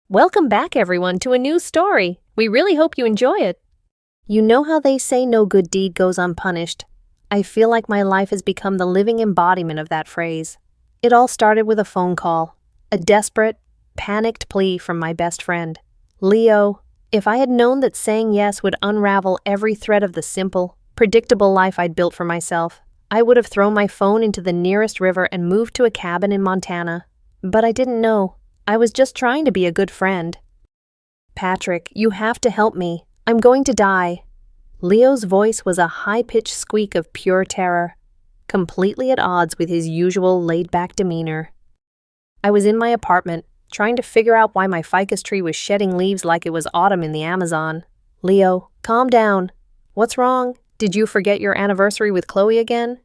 Welcome back, everyone, to a new story. We really hope you enjoy it. You know how they say no good deed goes unpunished? I feel like my life has become the living embodiment of that phrase. It all started with a phone call, a desperate, panicked plea from my best friend. Leo, if I had known that saying yes would unravel every thread of the simple, predictable life I'd built for myself, I would have thrown my phone into the nearest river and moved to a cabin in Montana. But I didn't know. I was just trying to be a good friend. Patrick, you have to help me. I'm going to die. Leo's voice was a high-pitched squeak of pure terror, completely at odds with his usual laid-back demeanor. I was in my apartment, trying to figure out why my ficus tree was shedding leaves like it was autumn in the Amazon. Leo, calm down. What's wrong? Did you forget your anniversary with Chloe again?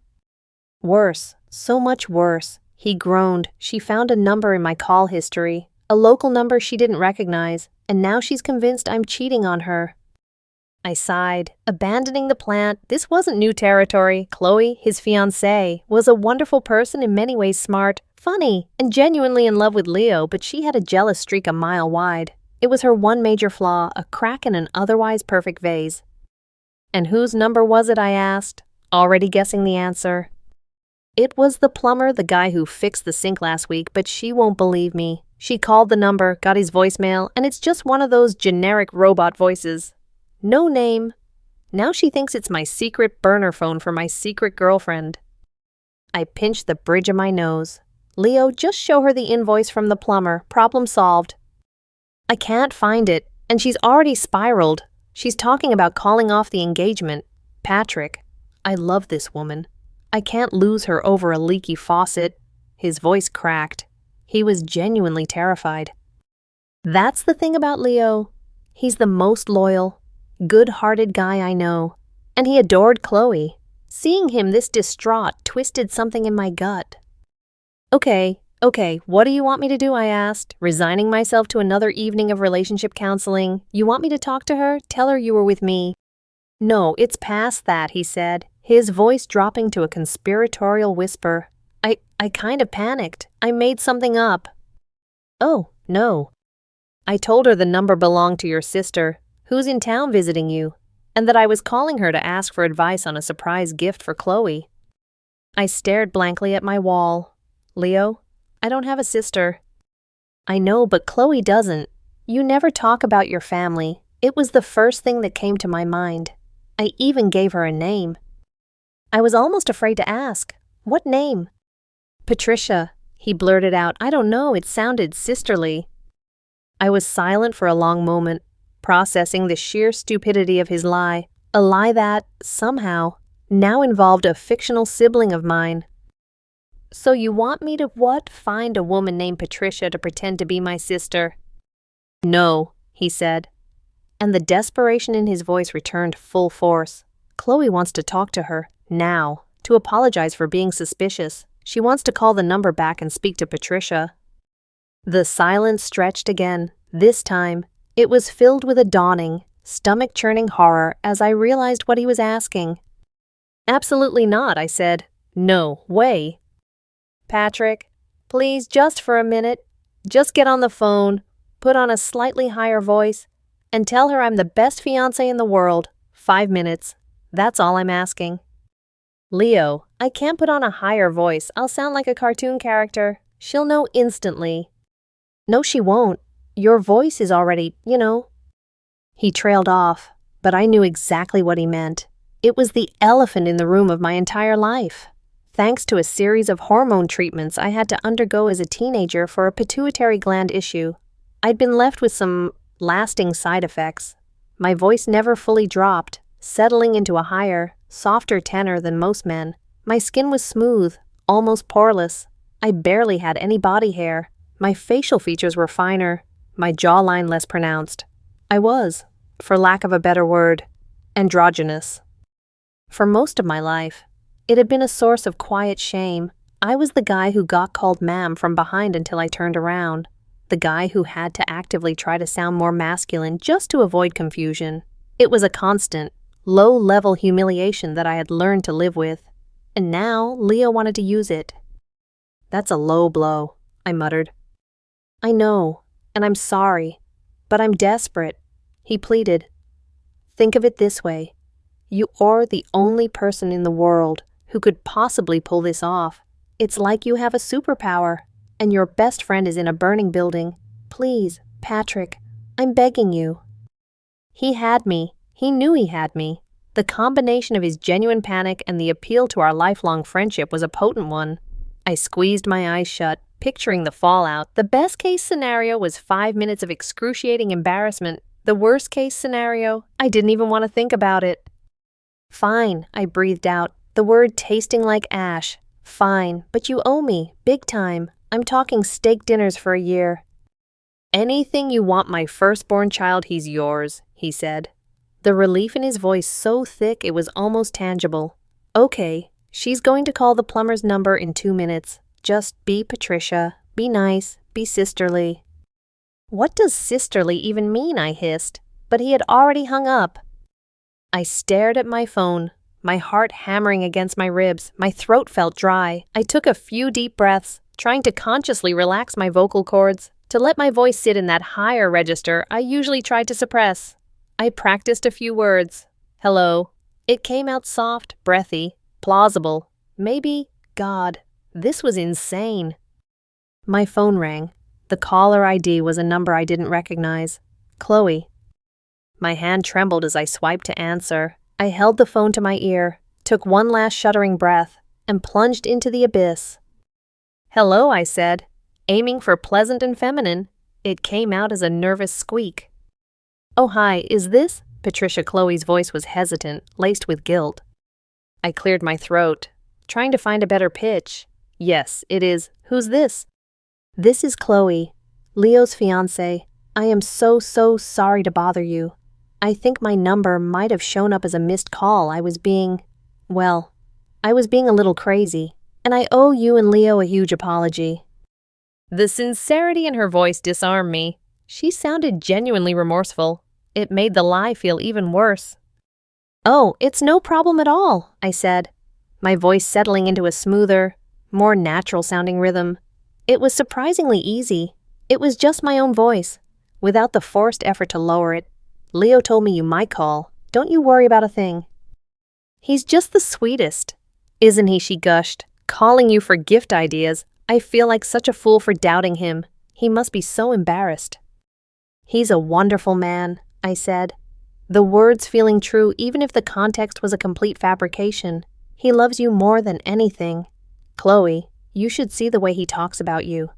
Worse, so much worse. He groaned. She found a number in my call history, a local number she didn't recognize, and now she's convinced I'm cheating on her. I sighed, abandoning the plant. This wasn't new territory. Chloe, his fiancée, was a wonderful person, in many ways smart, funny, and genuinely in love with Leo, but she had a jealous streak a mile wide. It was her one major flaw, a crack in an otherwise perfect vase. And whose number was it, I asked, already guessing the answer. It was the plumber, the guy who fixed the sink last week, but she won't believe me. She called the number, got his voicemail, and it's just one of those generic robot voices. No name. Now she thinks it's my secret burner phone for my secret girlfriend. I pinched the bridge of my nose. Leo, just show her the invoice from the plumber. Problem solved. I can't find it, and she's already spiraled. She's talking about calling off the engagement. Patrick, I love this woman. I can't lose her over a leaky faucet. His voice cracked. He was genuinely terrified. That's the thing about Leo. He's the most loyal, good-hearted guy I know. And he adored Chloe. Seeing him this distraught twisted something in my gut. Okay, what do you want me to do, I asked, resigning myself to another evening of relationship counseling. You want me to talk to her? Tell her you were with me. No, it's past that, he said, his voice dropping to a conspiratorial whisper. I kind of panicked. I made something up. Oh, no. I told her the number belonged to your sister, who's in town visiting you, and that I was calling her to ask for advice on a surprise gift for Chloe. I stared blankly at my wall. Leo, I don't have a sister. I know, but Chloe doesn't. You never talk about your family. It was the first thing that came to my mind. I even gave her a name. I was almost afraid to ask. What name? Patricia, he blurted out. I don't know, it sounded sisterly. I was silent for a long moment, processing the sheer stupidity of his lie, a lie that, somehow, now involved a fictional sibling of mine. So you want me to what? Find a woman named Patricia to pretend to be my sister? No, he said, and the desperation in his voice returned full force. Chloe wants to talk to her, now, to apologize for being suspicious. She wants to call the number back and speak to Patricia. The silence stretched again. This time, it was filled with a dawning, stomach-churning horror as I realized what he was asking. Absolutely not, I said. No way. Patrick, please, just for a minute, just get on the phone, put on a slightly higher voice, and tell her I'm the best fiancé in the world. 5 minutes. That's all I'm asking. Leo, I can't put on a higher voice. I'll sound like a cartoon character. She'll know instantly. No, she won't. Your voice is already, He trailed off, but I knew exactly what he meant. It was the elephant in the room of my entire life. Thanks to a series of hormone treatments I had to undergo as a teenager for a pituitary gland issue, I'd been left with some lasting side effects. My voice never fully dropped, settling into a higher, softer tenor than most men. My skin was smooth, almost poreless. I barely had any body hair. My facial features were finer, my jawline less pronounced. I was, for lack of a better word, androgynous. For most of my life, it had been a source of quiet shame. I was the guy who got called ma'am from behind until I turned around, the guy who had to actively try to sound more masculine just to avoid confusion. It was a constant, low-level humiliation that I had learned to live with, and now Leo wanted to use it. That's a low blow, I muttered. I know. And I'm sorry, but I'm desperate, he pleaded. Think of it this way. You are the only person in the world who could possibly pull this off. It's like you have a superpower, and your best friend is in a burning building. Please, Patrick, I'm begging you. He had me. He knew he had me. The combination of his genuine panic and the appeal to our lifelong friendship was a potent one. I squeezed my eyes shut, picturing the fallout. The best-case scenario was 5 minutes of excruciating embarrassment. The worst-case scenario, I didn't even want to think about it. Fine, I breathed out, the word tasting like ash. Fine, but you owe me, big time. I'm talking steak dinners for a year. Anything you want my firstborn child, he's yours, he said. The relief in his voice so thick it was almost tangible. Okay, she's going to call the plumber's number in 2 minutes. Just be Patricia, be nice, be sisterly. What does sisterly even mean, I hissed, but he had already hung up. I stared at my phone, my heart hammering against my ribs, my throat felt dry. I took a few deep breaths, trying to consciously relax my vocal cords, to let my voice sit in that higher register I usually tried to suppress. I practiced a few words. Hello. It came out soft, breathy, plausible. Maybe, God, this was insane. My phone rang. The caller ID was a number I didn't recognize. Chloe. My hand trembled as I swiped to answer. I held the phone to my ear, took one last shuddering breath, and plunged into the abyss. Hello, I said, aiming for pleasant and feminine. It came out as a nervous squeak. Oh, hi, is this? Patricia Chloe's voice was hesitant, laced with guilt. I cleared my throat, trying to find a better pitch. Yes, it is. Who's this? This is Chloe, Leo's fiancée. I am so sorry to bother you. I think my number might have shown up as a missed call. I was being a little crazy, and I owe you and Leo a huge apology. The sincerity in her voice disarmed me. She sounded genuinely remorseful. It made the lie feel even worse. Oh, it's no problem at all, I said, my voice settling into a smoother, more natural-sounding rhythm. It was surprisingly easy. It was just my own voice, without the forced effort to lower it. Leo told me you might call. Don't you worry about a thing. He's just the sweetest. Isn't he, she gushed, calling you for gift ideas. I feel like such a fool for doubting him. He must be so embarrassed. He's a wonderful man, I said, the words feeling true even if the context was a complete fabrication. He loves you more than anything. Chloe, you should see the way he talks about you.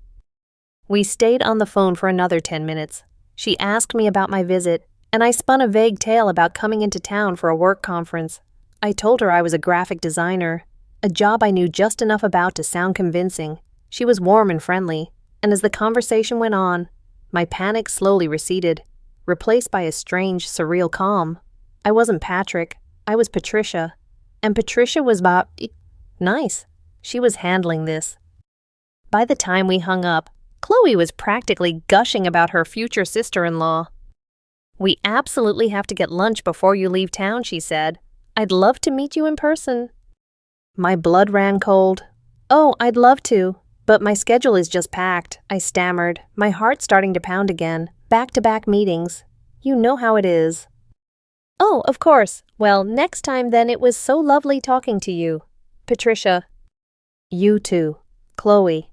We stayed on the phone for another 10 minutes. She asked me about my visit, and I spun a vague tale about coming into town for a work conference. I told her I was a graphic designer, a job I knew just enough about to sound convincing. She was warm and friendly, and as the conversation went on, my panic slowly receded, replaced by a strange, surreal calm. I wasn't Patrick, I was Patricia, and Patricia was nice. She was handling this. By the time we hung up, Chloe was practically gushing about her future sister-in-law. We absolutely have to get lunch before you leave town, she said. I'd love to meet you in person. My blood ran cold. Oh, I'd love to, but my schedule is just packed, I stammered, my heart starting to pound again. Back-to-back meetings. You know how it is. Oh, of course. Well, next time then. It was so lovely talking to you. Patricia. You too. Chloe.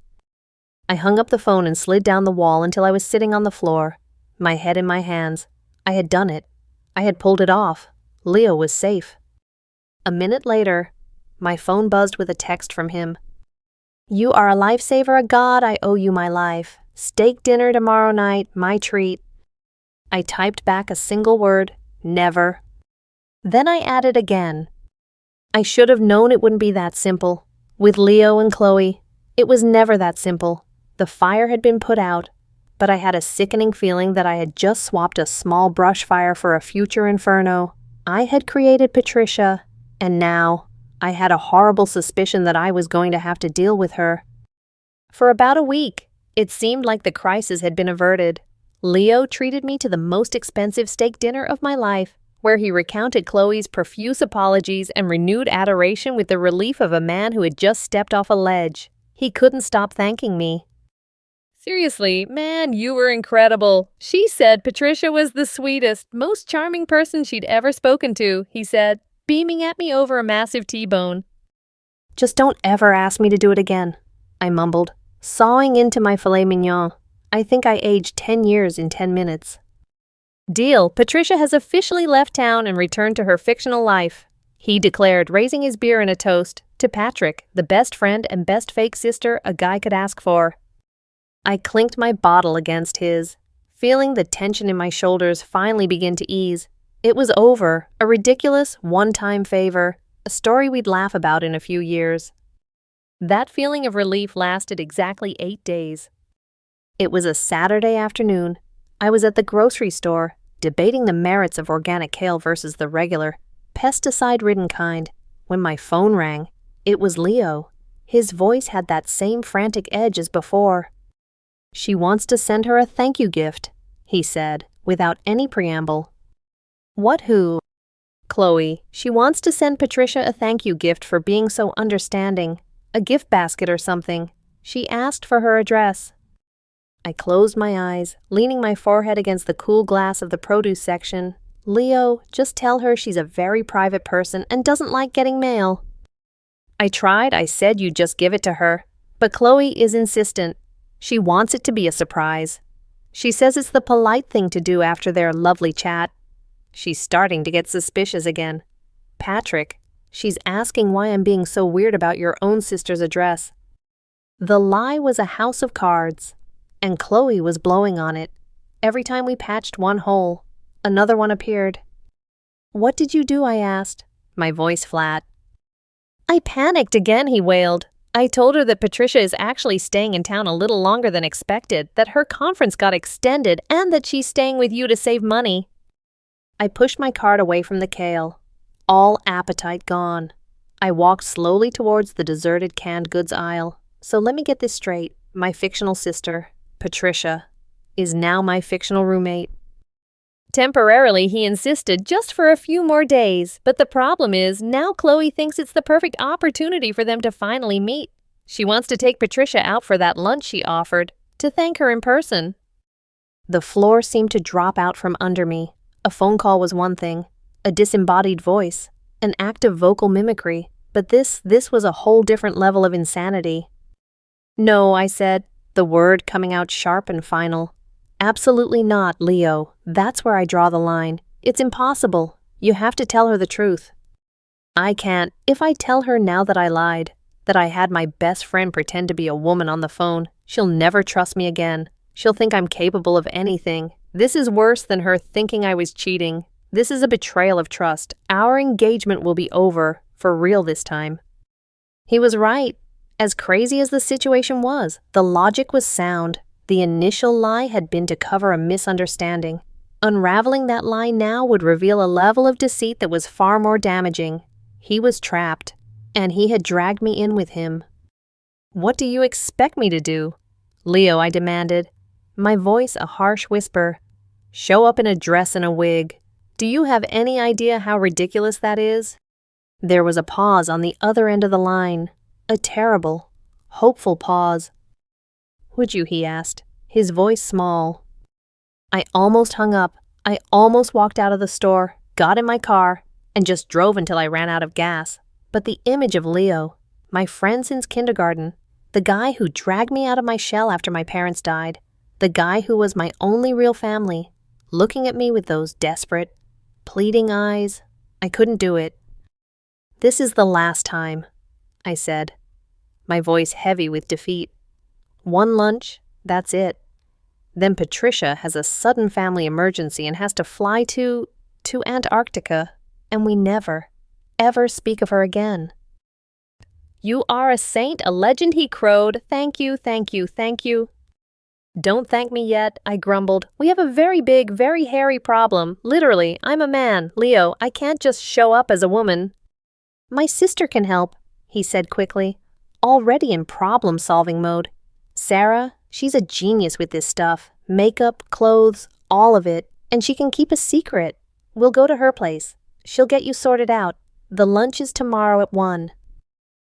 I hung up the phone and slid down the wall until I was sitting on the floor, my head in my hands. I had done it. I had pulled it off. Leo was safe. A minute later, my phone buzzed with a text from him. You are a lifesaver, a god, I owe you my life. Steak dinner tomorrow night, my treat. I typed back a single word, never. Then I added again. I should have known it wouldn't be that simple. With Leo and Chloe, it was never that simple. The fire had been put out, but I had a sickening feeling that I had just swapped a small brush fire for a future inferno. I had created Patricia, and now I had a horrible suspicion that I was going to have to deal with her. For about a week, it seemed like the crisis had been averted. Leo treated me to the most expensive steak dinner of my life, where he recounted Chloe's profuse apologies and renewed adoration with the relief of a man who had just stepped off a ledge. He couldn't stop thanking me. Seriously, man, you were incredible. She said Patricia was the sweetest, most charming person she'd ever spoken to, he said, beaming at me over a massive T-bone. Just don't ever ask me to do it again, I mumbled, sawing into my filet mignon. I think I aged 10 years in 10 minutes. Deal, Patricia has officially left town and returned to her fictional life, he declared, raising his beer in a toast to Patrick, the best friend and best fake sister a guy could ask for. I clinked my bottle against his, feeling the tension in my shoulders finally begin to ease. It was over, a ridiculous, one-time favor, a story we'd laugh about in a few years. That feeling of relief lasted exactly 8 days. It was a Saturday afternoon. I was at the grocery store, debating the merits of organic kale versus the regular, pesticide-ridden kind, when my phone rang. It was Leo. His voice had that same frantic edge as before. She wants to send her a thank you gift, he said, without any preamble. What who? Chloe. She wants to send Patricia a thank you gift for being so understanding. A gift basket or something. She asked for her address. I closed my eyes, leaning my forehead against the cool glass of the produce section. Leo, just tell her she's a very private person and doesn't like getting mail. I tried. I said you'd just give it to her. But Chloe is insistent. She wants it to be a surprise. She says it's the polite thing to do after their lovely chat. She's starting to get suspicious again. Patrick, she's asking why I'm being so weird about your own sister's address. The lie was a house of cards, and Chloe was blowing on it. Every time we patched one hole, another one appeared. What did you do? I asked, my voice flat. I panicked again, he wailed. I told her that Patricia is actually staying in town a little longer than expected, that her conference got extended, and that she's staying with you to save money. I pushed my cart away from the kale, all appetite gone. I walked slowly towards the deserted canned goods aisle. So let me get this straight. My fictional sister, Patricia, is now my fictional roommate. Temporarily, he insisted, just for a few more days. But the problem is, now Chloe thinks it's the perfect opportunity for them to finally meet. She wants to take Patricia out for that lunch she offered, to thank her in person. The floor seemed to drop out from under me. A phone call was one thing, a disembodied voice, an act of vocal mimicry. But this was a whole different level of insanity. No, I said, the word coming out sharp and final. Absolutely not, Leo. That's where I draw the line. It's impossible. You have to tell her the truth. I can't. If I tell her now that I lied, that I had my best friend pretend to be a woman on the phone, she'll never trust me again. She'll think I'm capable of anything. This is worse than her thinking I was cheating. This is a betrayal of trust. Our engagement will be over, for real this time. He was right. As crazy as the situation was, the logic was sound. The initial lie had been to cover a misunderstanding. Unraveling that lie now would reveal a level of deceit that was far more damaging. He was trapped, and he had dragged me in with him. What do you expect me to do? Leo, I demanded, my voice a harsh whisper. Show up in a dress and a wig. Do you have any idea how ridiculous that is? There was a pause on the other end of the line, a terrible, hopeful pause. Would you? He asked, his voice small. I almost hung up. I almost walked out of the store, got in my car, and just drove until I ran out of gas. But the image of Leo, my friend since kindergarten, the guy who dragged me out of my shell after my parents died, the guy who was my only real family, looking at me with those desperate, pleading eyes, I couldn't do it. This is the last time, I said, my voice heavy with defeat. One lunch, that's it. Then Patricia has a sudden family emergency and has to fly to Antarctica, and we never, ever speak of her again. You are a saint, a legend, he crowed. Thank you, thank you, thank you. Don't thank me yet, I grumbled. We have a very big, very hairy problem. Literally, I'm a man, Leo. I can't just show up as a woman. My sister can help, he said quickly, already in problem-solving mode. Sarah, she's a genius with this stuff. Makeup, clothes, all of it. And she can keep a secret. We'll go to her place. She'll get you sorted out. The lunch is tomorrow at 1.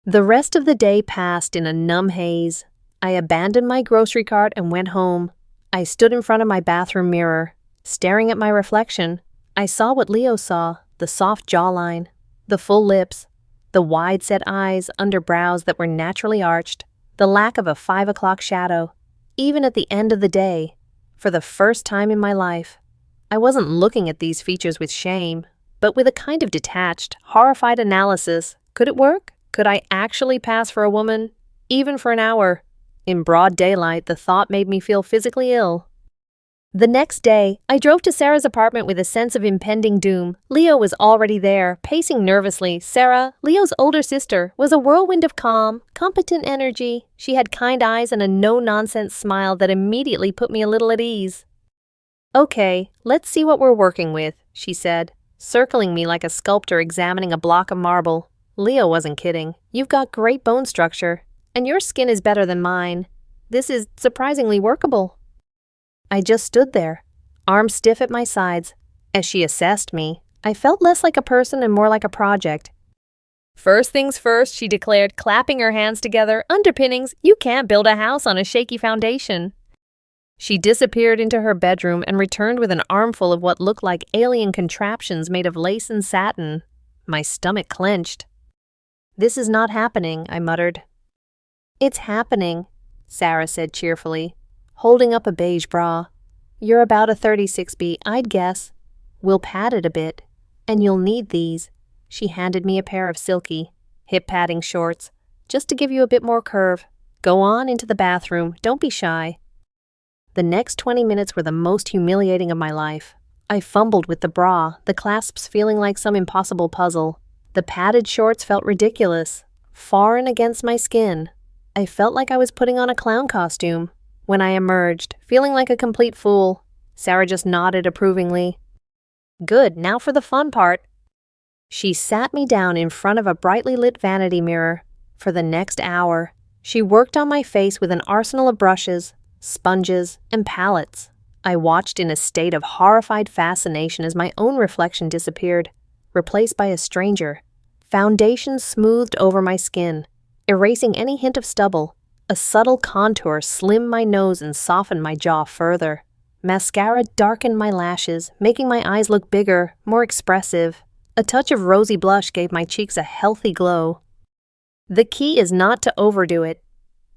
The rest of the day passed in a numb haze. I abandoned my grocery cart and went home. I stood in front of my bathroom mirror, staring at my reflection. I saw what Leo saw, the soft jawline, the full lips, the wide-set eyes under brows that were naturally arched, the lack of a 5 o'clock shadow. Even at the end of the day, for the first time in my life, I wasn't looking at these features with shame, but with a kind of detached, horrified analysis. Could it work? Could I actually pass for a woman, even for an hour? In broad daylight, the thought made me feel physically ill. The next day, I drove to Sarah's apartment with a sense of impending doom. Leo was already there, pacing nervously. Sarah, Leo's older sister, was a whirlwind of calm, competent energy. She had kind eyes and a no-nonsense smile that immediately put me a little at ease. "Okay, let's see what we're working with," she said, circling me like a sculptor examining a block of marble. Leo wasn't kidding. "You've got great bone structure, and your skin is better than mine. This is surprisingly workable." I just stood there, arms stiff at my sides. As she assessed me, I felt less like a person and more like a project. "First things first," she declared, clapping her hands together. "Underpinnings, you can't build a house on a shaky foundation." She disappeared into her bedroom and returned with an armful of what looked like alien contraptions made of lace and satin. My stomach clenched. "This is not happening," I muttered. "It's happening," Sarah said cheerfully, holding up a beige bra. "You're about a 36B, I'd guess. We'll pad it a bit, and you'll need these." She handed me a pair of silky, hip-padding shorts, just to give you a bit more curve. "Go on into the bathroom, don't be shy." The next 20 minutes were the most humiliating of my life. I fumbled with the bra, the clasps feeling like some impossible puzzle. The padded shorts felt ridiculous, foreign against my skin. I felt like I was putting on a clown costume. When I emerged, feeling like a complete fool, Sarah just nodded approvingly. "Good, now for the fun part." She sat me down in front of a brightly lit vanity mirror. For the next hour, she worked on my face with an arsenal of brushes, sponges, and palettes. I watched in a state of horrified fascination as my own reflection disappeared, replaced by a stranger. Foundation smoothed over my skin, erasing any hint of stubble. A subtle contour slimmed my nose and softened my jaw further. Mascara darkened my lashes, making my eyes look bigger, more expressive. A touch of rosy blush gave my cheeks a healthy glow. "The key is not to overdo it,"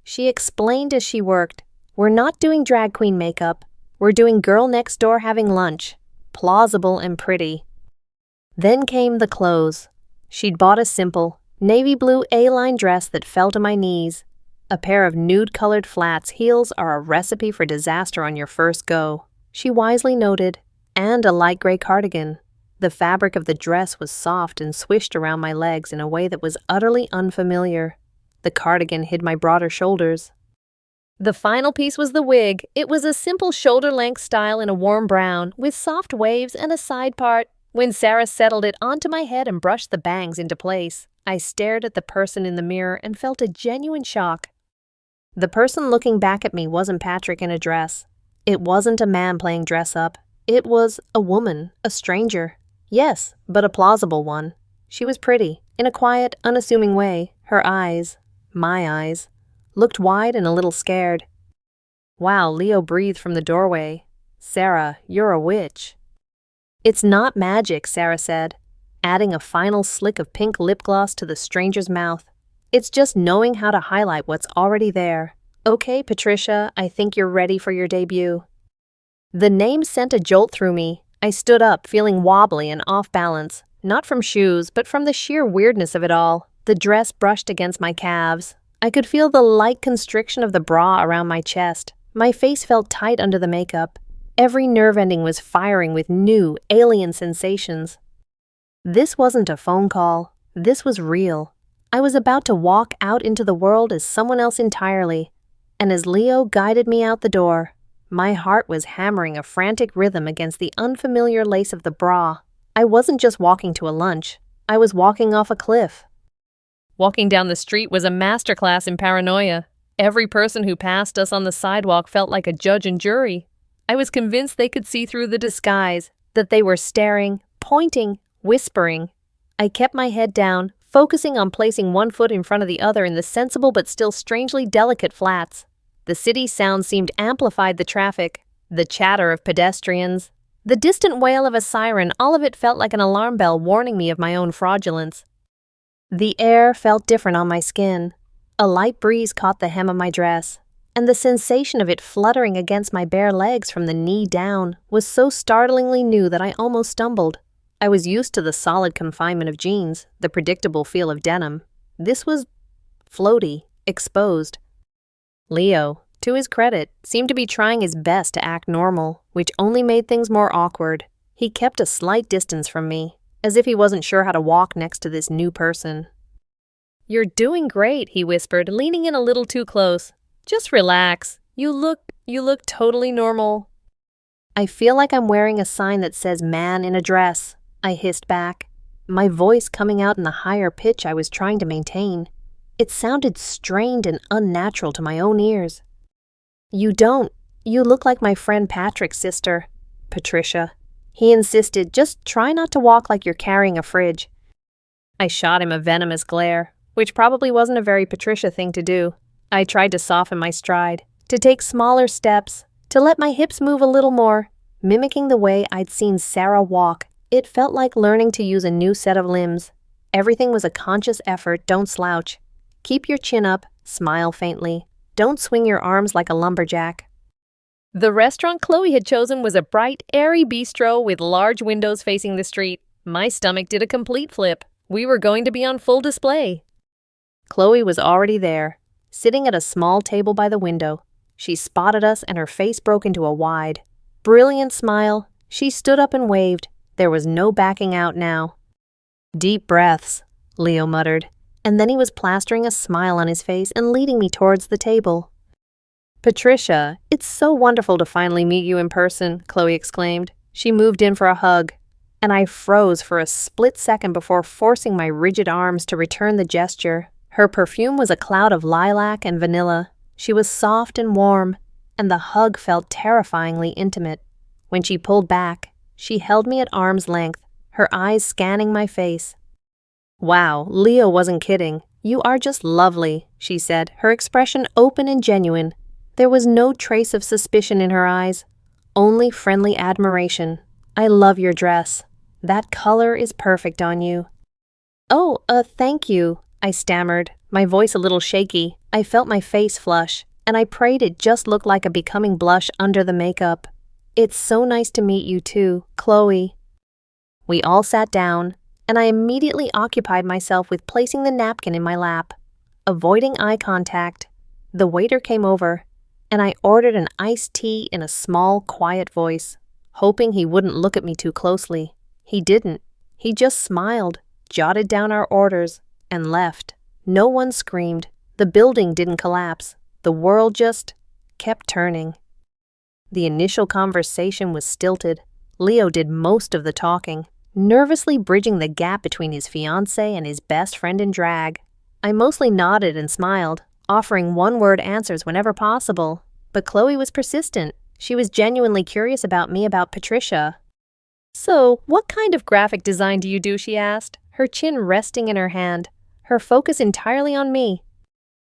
she explained as she worked. "We're not doing drag queen makeup. We're doing girl next door having lunch. Plausible and pretty." Then came the clothes. She'd bought a simple, navy blue A-line dress that fell to my knees. A pair of nude-colored flats. "Heels are a recipe for disaster on your first go," she wisely noted, and a light gray cardigan. The fabric of the dress was soft and swished around my legs in a way that was utterly unfamiliar. The cardigan hid my broader shoulders. The final piece was the wig. It was a simple shoulder-length style in a warm brown, with soft waves and a side part. When Sarah settled it onto my head and brushed the bangs into place, I stared at the person in the mirror and felt a genuine shock. The person looking back at me wasn't Patrick in a dress. It wasn't a man playing dress-up. It was a woman, a stranger. Yes, but a plausible one. She was pretty, in a quiet, unassuming way. Her eyes, my eyes, looked wide and a little scared. "Wow," Leo breathed from the doorway. "Sarah, you're a witch." "It's not magic," Sarah said, adding a final slick of pink lip gloss to the stranger's mouth. "It's just knowing how to highlight what's already there. Okay, Patricia, I think you're ready for your debut." The name sent a jolt through me. I stood up, feeling wobbly and off balance, not from shoes, but from the sheer weirdness of it all. The dress brushed against my calves. I could feel the light constriction of the bra around my chest. My face felt tight under the makeup. Every nerve ending was firing with new, alien sensations. This wasn't a phone call. This was real. I was about to walk out into the world as someone else entirely. And as Leo guided me out the door, my heart was hammering a frantic rhythm against the unfamiliar lace of the bra. I wasn't just walking to a lunch. I was walking off a cliff. Walking down the street was a masterclass in paranoia. Every person who passed us on the sidewalk felt like a judge and jury. I was convinced they could see through the disguise, that they were staring, pointing, whispering. I kept my head down, focusing on placing one foot in front of the other in the sensible but still strangely delicate flats. The city sound seemed amplified the traffic, the chatter of pedestrians, the distant wail of a siren, all of it felt like an alarm bell warning me of my own fraudulence. The air felt different on my skin. A light breeze caught the hem of my dress, and the sensation of it fluttering against my bare legs from the knee down was so startlingly new that I almost stumbled. I was used to the solid confinement of jeans, the predictable feel of denim. This was floaty, exposed. Leo, to his credit, seemed to be trying his best to act normal, which only made things more awkward. He kept a slight distance from me, as if he wasn't sure how to walk next to this new person. "You're doing great," he whispered, leaning in a little too close. "Just relax. You look totally normal." "I feel like I'm wearing a sign that says man in a dress," I hissed back, my voice coming out in the higher pitch I was trying to maintain. It sounded strained and unnatural to my own ears. "You don't. You look like my friend Patrick's sister, Patricia." He insisted, "Just try not to walk like you're carrying a fridge." I shot him a venomous glare, which probably wasn't a very Patricia thing to do. I tried to soften my stride, to take smaller steps, to let my hips move a little more, mimicking the way I'd seen Sarah walk. It felt like learning to use a new set of limbs. Everything was a conscious effort. Don't slouch. Keep your chin up, smile faintly. Don't swing your arms like a lumberjack. The restaurant Chloe had chosen was a bright, airy bistro with large windows facing the street. My stomach did a complete flip. We were going to be on full display. Chloe was already there, sitting at a small table by the window. She spotted us and her face broke into a wide, brilliant smile. She stood up and waved. There was no backing out now. "Deep breaths," Leo muttered, and then he was plastering a smile on his face and leading me towards the table. "Patricia, it's so wonderful to finally meet you in person," Chloe exclaimed. She moved in for a hug, and I froze for a split second before forcing my rigid arms to return the gesture. Her perfume was a cloud of lilac and vanilla. She was soft and warm, and the hug felt terrifyingly intimate. When she pulled back, she held me at arm's length, her eyes scanning my face. "Wow, Leo wasn't kidding. You are just lovely," she said, her expression open and genuine. There was no trace of suspicion in her eyes, only friendly admiration. "I love your dress. That color is perfect on you." "Oh, thank you," I stammered, my voice a little shaky. I felt my face flush, and I prayed it just looked like a becoming blush under the makeup. "It's so nice to meet you too, Chloe." We all sat down, and I immediately occupied myself with placing the napkin in my lap. Avoiding eye contact, the waiter came over, and I ordered an iced tea in a small, quiet voice, hoping he wouldn't look at me too closely. He didn't. He just smiled, jotted down our orders, and left. No one screamed. The building didn't collapse. The world just kept turning. The initial conversation was stilted. Leo did most of the talking, nervously bridging the gap between his fiancée and his best friend in drag. I mostly nodded and smiled, offering one-word answers whenever possible. But Chloe was persistent. She was genuinely curious about me, about Patricia. "So, what kind of graphic design do you do?" she asked, her chin resting in her hand, her focus entirely on me.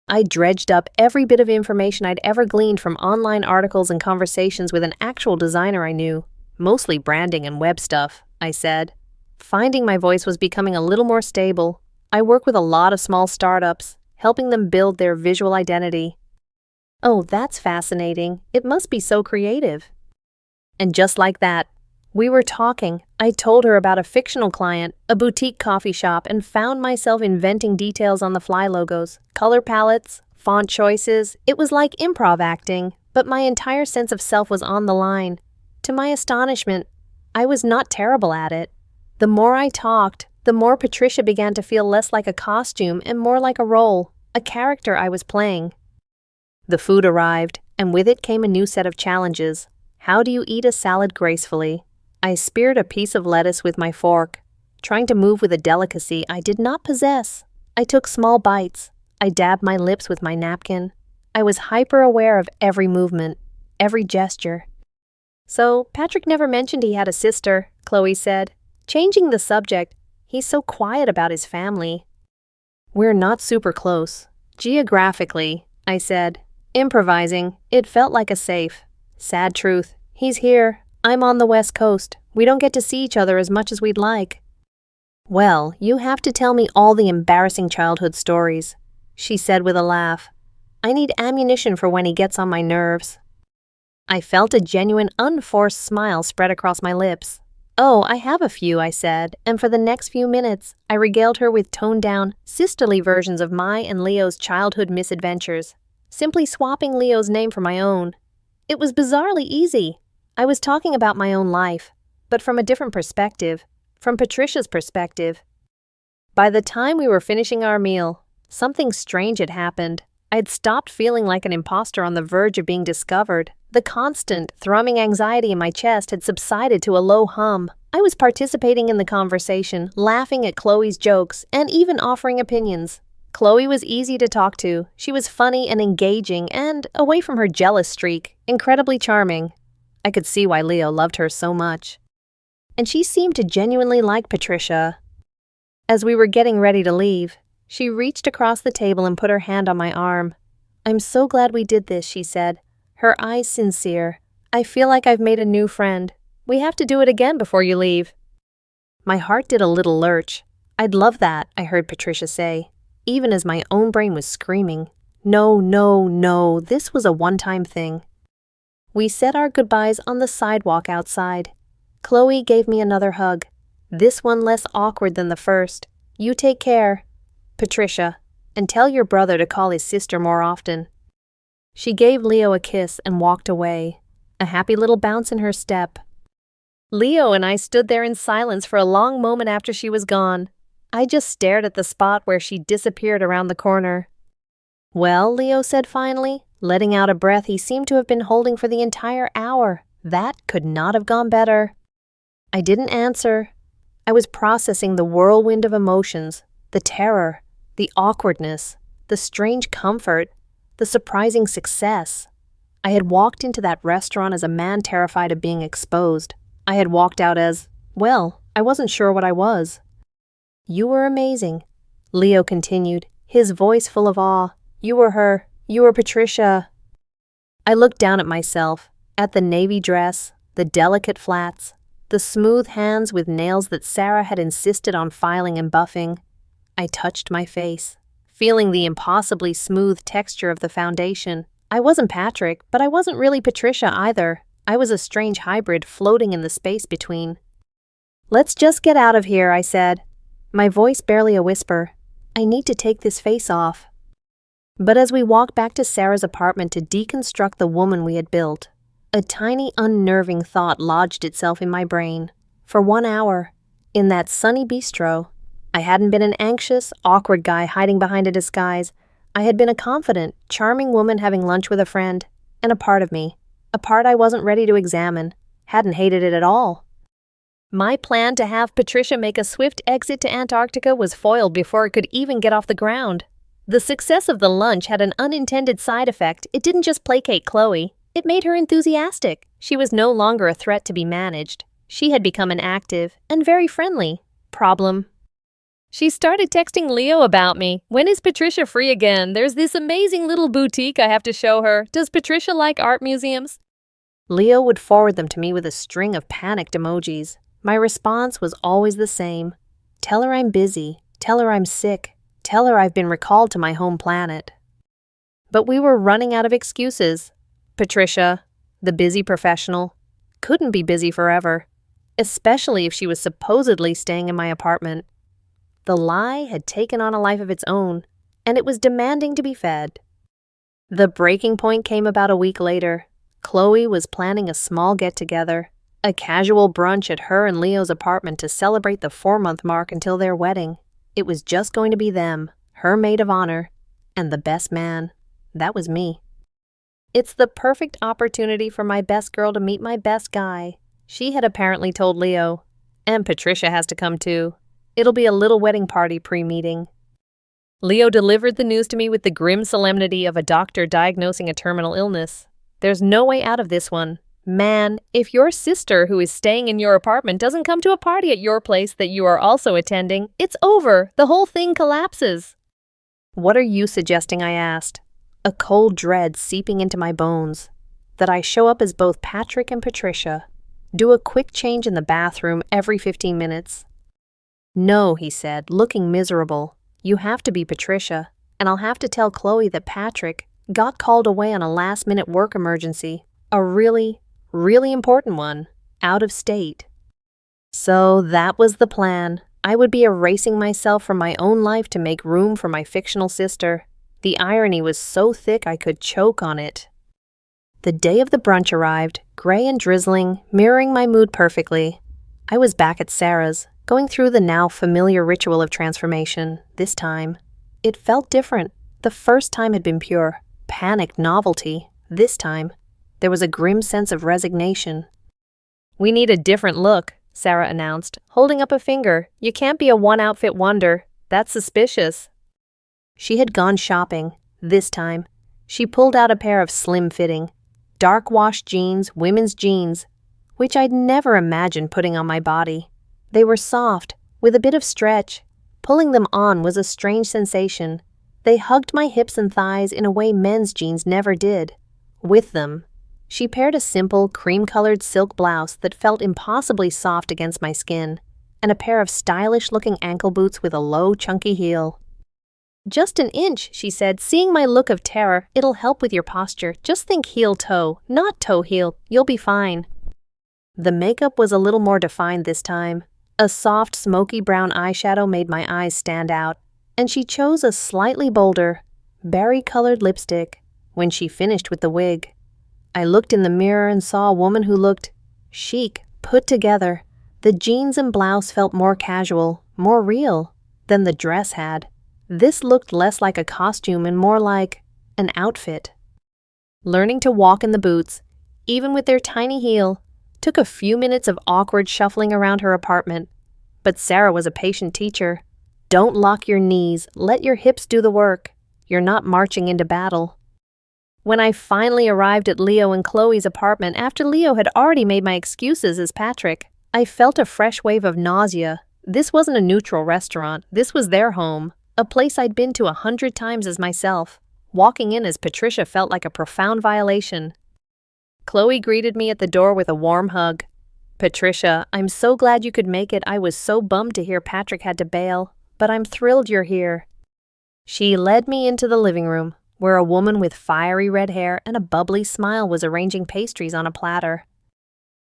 I dredged up every bit of information I'd ever gleaned from online articles and conversations with an actual designer I knew. "Mostly branding and web stuff," I said. Finding my voice was becoming a little more stable. I work with a lot of small startups, helping them build their visual identity. "Oh, that's fascinating. It must be so creative." And just like that, we were talking. I told her about a fictional client, a boutique coffee shop, and found myself inventing details on the fly logos, color palettes, font choices. It was like improv acting, but my entire sense of self was on the line. To my astonishment, I was not terrible at it. The more I talked, the more Patricia began to feel less like a costume and more like a role, a character I was playing. The food arrived, and with it came a new set of challenges. How do you eat a salad gracefully? I speared a piece of lettuce with my fork, trying to move with a delicacy I did not possess. I took small bites. I dabbed my lips with my napkin. I was hyper-aware of every movement, every gesture. "So, Patrick never mentioned he had a sister," Chloe said, changing the subject. "He's so quiet about his family." "We're not super close. Geographically," I said. Improvising. It felt like a safe. Sad truth. He's here. I'm on the West Coast. We don't get to see each other as much as we'd like. Well, you have to tell me all the embarrassing childhood stories, she said with a laugh. I need ammunition for when he gets on my nerves. I felt a genuine, unforced smile spread across my lips. Oh, I have a few, I said, and for the next few minutes, I regaled her with toned-down, sisterly versions of my and Leo's childhood misadventures, simply swapping Leo's name for my own. It was bizarrely easy. I was talking about my own life, but from a different perspective, from Patricia's perspective. By the time we were finishing our meal, something strange had happened. I had stopped feeling like an imposter on the verge of being discovered. The constant, thrumming anxiety in my chest had subsided to a low hum. I was participating in the conversation, laughing at Chloe's jokes, and even offering opinions. Chloe was easy to talk to. She was funny and engaging and, away from her jealous streak, incredibly charming. I could see why Leo loved her so much. And she seemed to genuinely like Patricia. As we were getting ready to leave, she reached across the table and put her hand on my arm. I'm so glad we did this, she said, her eyes sincere. I feel like I've made a new friend. We have to do it again before you leave. My heart did a little lurch. I'd love that, I heard Patricia say, even as my own brain was screaming. No, no, no, this was a one-time thing. We said our goodbyes on the sidewalk outside. Chloe gave me another hug, this one less awkward than the first. You take care, Patricia, and tell your brother to call his sister more often. She gave Leo a kiss and walked away, a happy little bounce in her step. Leo and I stood there in silence for a long moment after she was gone. I just stared at the spot where she disappeared around the corner. Well, Leo said finally, letting out a breath he seemed to have been holding for the entire hour. That could not have gone better. I didn't answer. I was processing the whirlwind of emotions, the terror, the awkwardness, the strange comfort, the surprising success. I had walked into that restaurant as a man terrified of being exposed. I had walked out as, well, I wasn't sure what I was. You were amazing, Leo continued, his voice full of awe. You were Patricia. I looked down at myself, at the navy dress, the delicate flats, the smooth hands with nails that Sarah had insisted on filing and buffing. I touched my face, feeling the impossibly smooth texture of the foundation. I wasn't Patrick, but I wasn't really Patricia either. I was a strange hybrid floating in the space between. Let's just get out of here, I said, my voice barely a whisper. I need to take this face off. But as we walked back to Sarah's apartment to deconstruct the woman we had built, a tiny, unnerving thought lodged itself in my brain. For 1 hour, in that sunny bistro, I hadn't been an anxious, awkward guy hiding behind a disguise. I had been a confident, charming woman having lunch with a friend, and a part of me, a part I wasn't ready to examine, hadn't hated it at all. My plan to have Patricia make a swift exit to Antarctica was foiled before it could even get off the ground. The success of the lunch had an unintended side effect. It didn't just placate Chloe. It made her enthusiastic. She was no longer a threat to be managed. She had become an active and very friendly problem. She started texting Leo about me. When is Patricia free again? There's this amazing little boutique I have to show her. Does Patricia like art museums? Leo would forward them to me with a string of panicked emojis. My response was always the same. Tell her I'm busy. Tell her I'm sick. Tell her I've been recalled to my home planet. But we were running out of excuses. Patricia, the busy professional, couldn't be busy forever, especially if she was supposedly staying in my apartment. The lie had taken on a life of its own, and it was demanding to be fed. The breaking point came about a week later. Chloe was planning a small get-together, a casual brunch at her and Leo's apartment to celebrate the 4-month mark until their wedding. It was just going to be them, her maid of honor, and the best man. That was me. It's the perfect opportunity for my best girl to meet my best guy, she had apparently told Leo. And Patricia has to come too. It'll be a little wedding party pre-meeting. Leo delivered the news to me with the grim solemnity of a doctor diagnosing a terminal illness. There's no way out of this one. Man, if your sister who is staying in your apartment doesn't come to a party at your place that you are also attending, it's over. The whole thing collapses. What are you suggesting? I asked. a cold dread seeping into my bones, that I show up as both Patrick and Patricia, do a quick change in the bathroom every 15 minutes. No, he said, looking miserable. You have to be Patricia, and I'll have to tell Chloe that Patrick got called away on a last-minute work emergency, a really, really important one, out of state. So that was the plan. I would be erasing myself from my own life to make room for my fictional sister. The irony was so thick I could choke on it. The day of the brunch arrived, gray and drizzling, mirroring my mood perfectly. I was back at Sarah's, going through the now familiar ritual of transformation, this time. It felt different. The first time had been pure, panicked novelty. This time, there was a grim sense of resignation. "We need a different look," Sarah announced, holding up a finger. "You can't be a one-outfit wonder. That's suspicious." She had gone shopping. This time, she pulled out a pair of slim-fitting, dark-wash jeans, women's jeans, which I'd never imagined putting on my body. They were soft, with a bit of stretch. Pulling them on was a strange sensation. They hugged my hips and thighs in a way men's jeans never did. With them, she paired a simple, cream-colored silk blouse that felt impossibly soft against my skin, and a pair of stylish-looking ankle boots with a low, chunky heel. "Just an inch," she said, seeing my look of terror. "It'll help with your posture. Just think heel-toe, not toe-heel. You'll be fine." The makeup was a little more defined this time. A soft, smoky brown eyeshadow made my eyes stand out, and she chose a slightly bolder, berry-colored lipstick when she finished with the wig. I looked in the mirror and saw a woman who looked chic, put together. The jeans and blouse felt more casual, more real than the dress had. This looked less like a costume and more like an outfit. Learning to walk in the boots, even with their tiny heel, took a few minutes of awkward shuffling around her apartment. But Sarah was a patient teacher. "Don't lock your knees, let your hips do the work. You're not marching into battle." When I finally arrived at Leo and Chloe's apartment after Leo had already made my excuses as Patrick, I felt a fresh wave of nausea. This wasn't a neutral restaurant. This was their home, a place I'd been to 100 times as myself. Walking in as Patricia felt like a profound violation. Chloe greeted me at the door with a warm hug. "Patricia, I'm so glad you could make it. I was so bummed to hear Patrick had to bail, but I'm thrilled you're here." She led me into the living room, where a woman with fiery red hair and a bubbly smile was arranging pastries on a platter.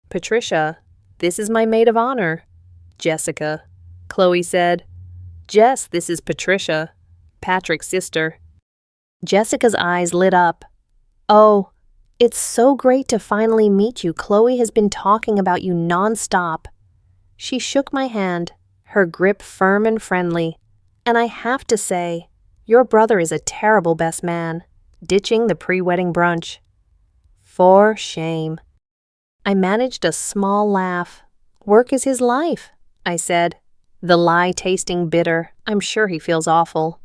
"Patricia, this is my maid of honor, Jessica," Chloe said. "Jess, this is Patricia, Patrick's sister." Jessica's eyes lit up. "Oh, it's so great to finally meet you. Chloe has been talking about you non-stop." She shook my hand, her grip firm and friendly. "And I have to say, your brother is a terrible best man, ditching the pre-wedding brunch." "For shame." I managed a small laugh. "Work is his life," I said, the lie tasting bitter. "I'm sure he feels awful."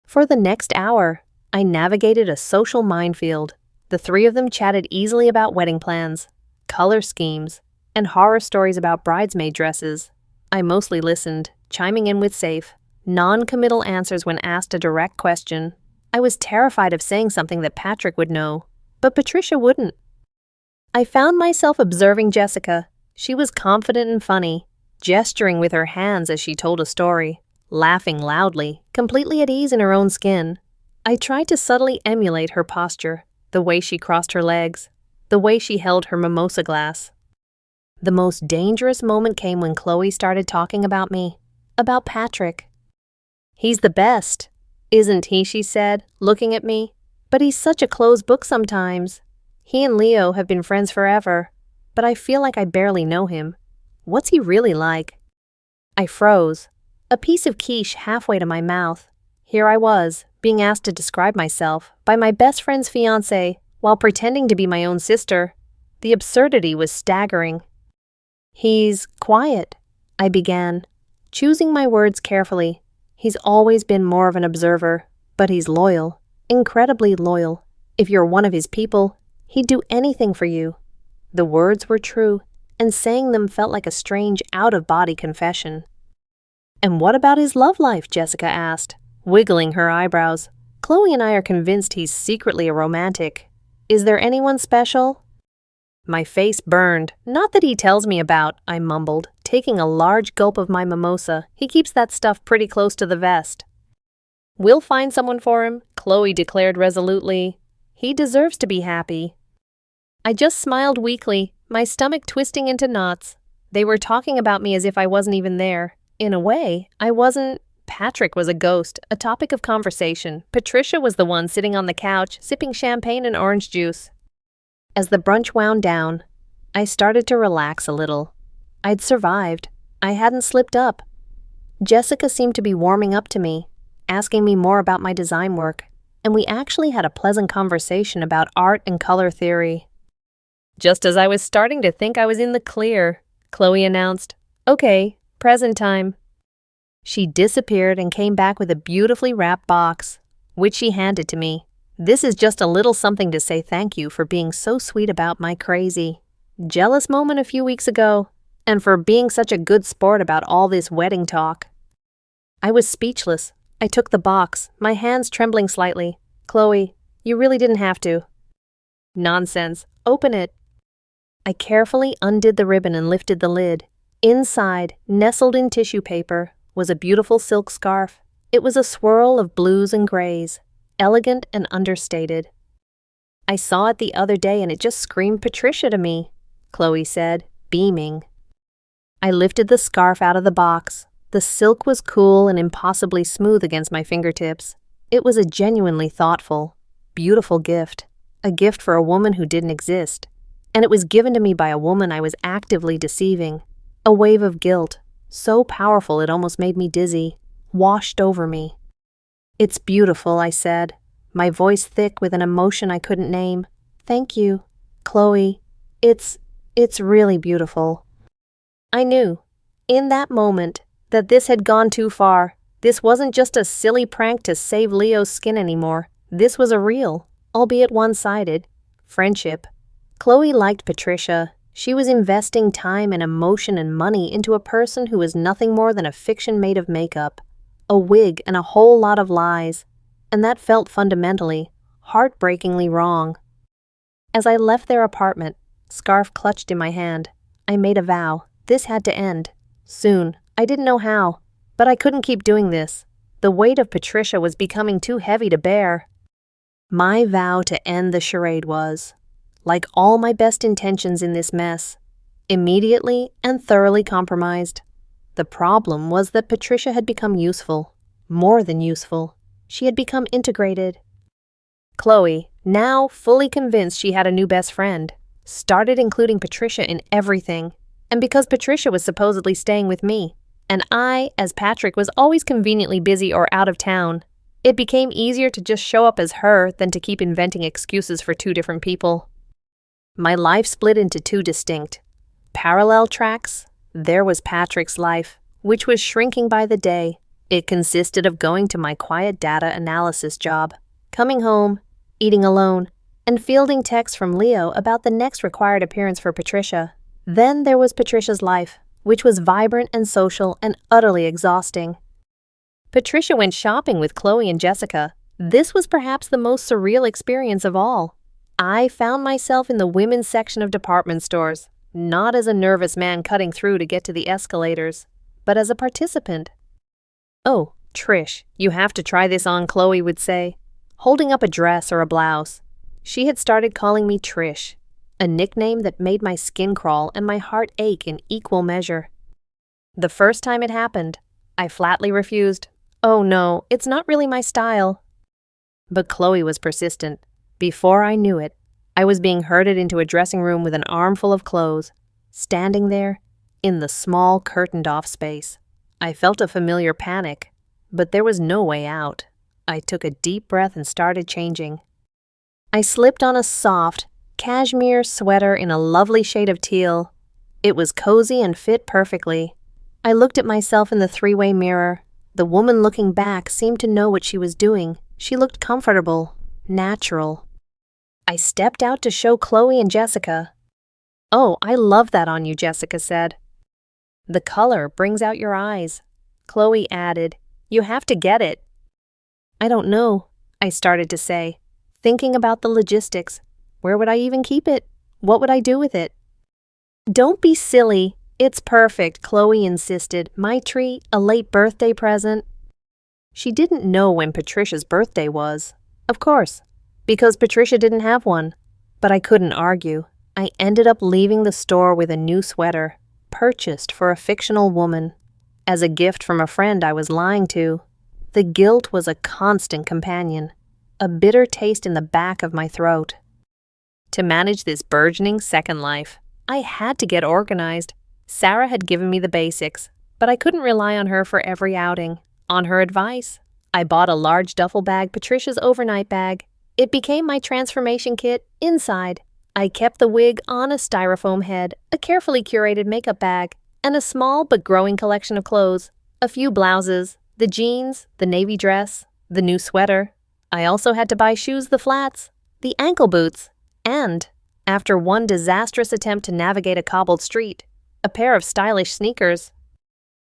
For the next hour, I navigated a social minefield. The three of them chatted easily about wedding plans, color schemes, and horror stories about bridesmaid dresses. I mostly listened, chiming in with safe, non-committal answers when asked a direct question. I was terrified of saying something that Patrick would know, but Patricia wouldn't. I found myself observing Jessica. She was confident and funny, gesturing with her hands as she told a story, laughing loudly, completely at ease in her own skin. I tried to subtly emulate her posture, the way she crossed her legs, the way she held her mimosa glass. The most dangerous moment came when Chloe started talking about me, about Patrick. "He's the best, isn't he?" she said, looking at me. "But he's such a closed book sometimes. He and Leo have been friends forever, but I feel like I barely know him. What's he really like?" I froze, a piece of quiche halfway to my mouth. Here I was, being asked to describe myself by my best friend's fiancé while pretending to be my own sister. The absurdity was staggering. "He's quiet," I began, choosing my words carefully. "He's always been more of an observer, but he's loyal, incredibly loyal. If you're one of his people, he'd do anything for you." The words were true, and saying them felt like a strange out-of-body confession. "And what about his love life?" Jessica asked, wiggling her eyebrows. Chloe and I are convinced he's secretly a romantic. Is there anyone special? My face burned. Not that he tells me about, I mumbled, taking a large gulp of my mimosa. He keeps that stuff pretty close to the vest. We'll find someone for him, Chloe declared resolutely. He deserves to be happy. I just smiled weakly, my stomach twisting into knots. They were talking about me as if I wasn't even there. In a way, I wasn't. Patrick was a ghost, a topic of conversation. Patricia was the one sitting on the couch, sipping champagne and orange juice. As the brunch wound down, I started to relax a little. I'd survived. I hadn't slipped up. Jessica seemed to be warming up to me, asking me more about my design work, and we actually had a pleasant conversation about art and color theory. Just as I was starting to think I was in the clear, Chloe announced, "Okay, present time." She disappeared and came back with a beautifully wrapped box, which she handed to me. "This is just a little something to say thank you for being so sweet about my crazy, jealous moment a few weeks ago, and for being such a good sport about all this wedding talk." I was speechless. I took the box, my hands trembling slightly. "Chloe, you really didn't have to." "Nonsense. Open it." I carefully undid the ribbon and lifted the lid. Inside, nestled in tissue paper, was a beautiful silk scarf. It was a swirl of blues and grays, elegant and understated. "I saw it the other day and it just screamed Patricia to me," Chloe said, beaming. I lifted the scarf out of the box. The silk was cool and impossibly smooth against my fingertips. It was a genuinely thoughtful, beautiful gift. A gift for a woman who didn't exist. And it was given to me by a woman I was actively deceiving. A wave of guilt, so powerful it almost made me dizzy, washed over me. "It's beautiful," I said, my voice thick with an emotion I couldn't name. "Thank you, Chloe. It's really beautiful." I knew, in that moment, that this had gone too far. This wasn't just a silly prank to save Leo's skin anymore. This was a real, albeit one-sided, friendship. Chloe liked Patricia. She was investing time and emotion and money into a person who was nothing more than a fiction made of makeup, a wig and a whole lot of lies, and that felt fundamentally, heartbreakingly wrong. As I left their apartment, scarf clutched in my hand, I made a vow. This had to end. Soon. I didn't know how, but I couldn't keep doing this. The weight of Patricia was becoming too heavy to bear. My vow to end the charade was, like all my best intentions in this mess, immediately and thoroughly compromised. The problem was that Patricia had become useful, more than useful. She had become integrated. Chloe, now fully convinced she had a new best friend, started including Patricia in everything. And because Patricia was supposedly staying with me, and I, as Patrick, was always conveniently busy or out of town, it became easier to just show up as her than to keep inventing excuses for two different people. My life split into two distinct, parallel tracks. There was Patrick's life, which was shrinking by the day. It consisted of going to my quiet data analysis job, coming home, eating alone, and fielding texts from Leo about the next required appearance for Patricia. Then there was Patricia's life, which was vibrant and social and utterly exhausting. Patricia went shopping with Chloe and Jessica. This was perhaps the most surreal experience of all. I found myself in the women's section of department stores, not as a nervous man cutting through to get to the escalators, but as a participant. "Oh, Trish, you have to try this on," Chloe would say, holding up a dress or a blouse. She had started calling me Trish, a nickname that made my skin crawl and my heart ache in equal measure. The first time it happened, I flatly refused. "Oh no, it's not really my style." But Chloe was persistent. Before I knew it, I was being herded into a dressing room with an armful of clothes, standing there, in the small curtained-off space. I felt a familiar panic, but there was no way out. I took a deep breath and started changing. I slipped on a soft, cashmere sweater in a lovely shade of teal. It was cozy and fit perfectly. I looked at myself in the three-way mirror. The woman looking back seemed to know what she was doing. She looked comfortable, natural. I stepped out to show Chloe and Jessica. "Oh, I love that on you," Jessica said. "The color brings out your eyes," Chloe added. "You have to get it." "I don't know," I started to say, thinking about the logistics. Where would I even keep it? What would I do with it? Don't be silly. It's perfect, Chloe insisted. My treat, a late birthday present. She didn't know when Patricia's birthday was. Of course, because Patricia didn't have one. But I couldn't argue. I ended up leaving the store with a new sweater, purchased for a fictional woman, as a gift from a friend I was lying to. The guilt was a constant companion, a bitter taste in the back of my throat. To manage this burgeoning second life, I had to get organized. Sarah had given me the basics, but I couldn't rely on her for every outing. On her advice, I bought a large duffel bag, Patricia's overnight bag. It became my transformation kit. Inside, I kept the wig on a styrofoam head, a carefully curated makeup bag, and a small but growing collection of clothes. A few blouses, the jeans, the navy dress, the new sweater. I also had to buy shoes, the flats, the ankle boots, and, after one disastrous attempt to navigate a cobbled street, a pair of stylish sneakers.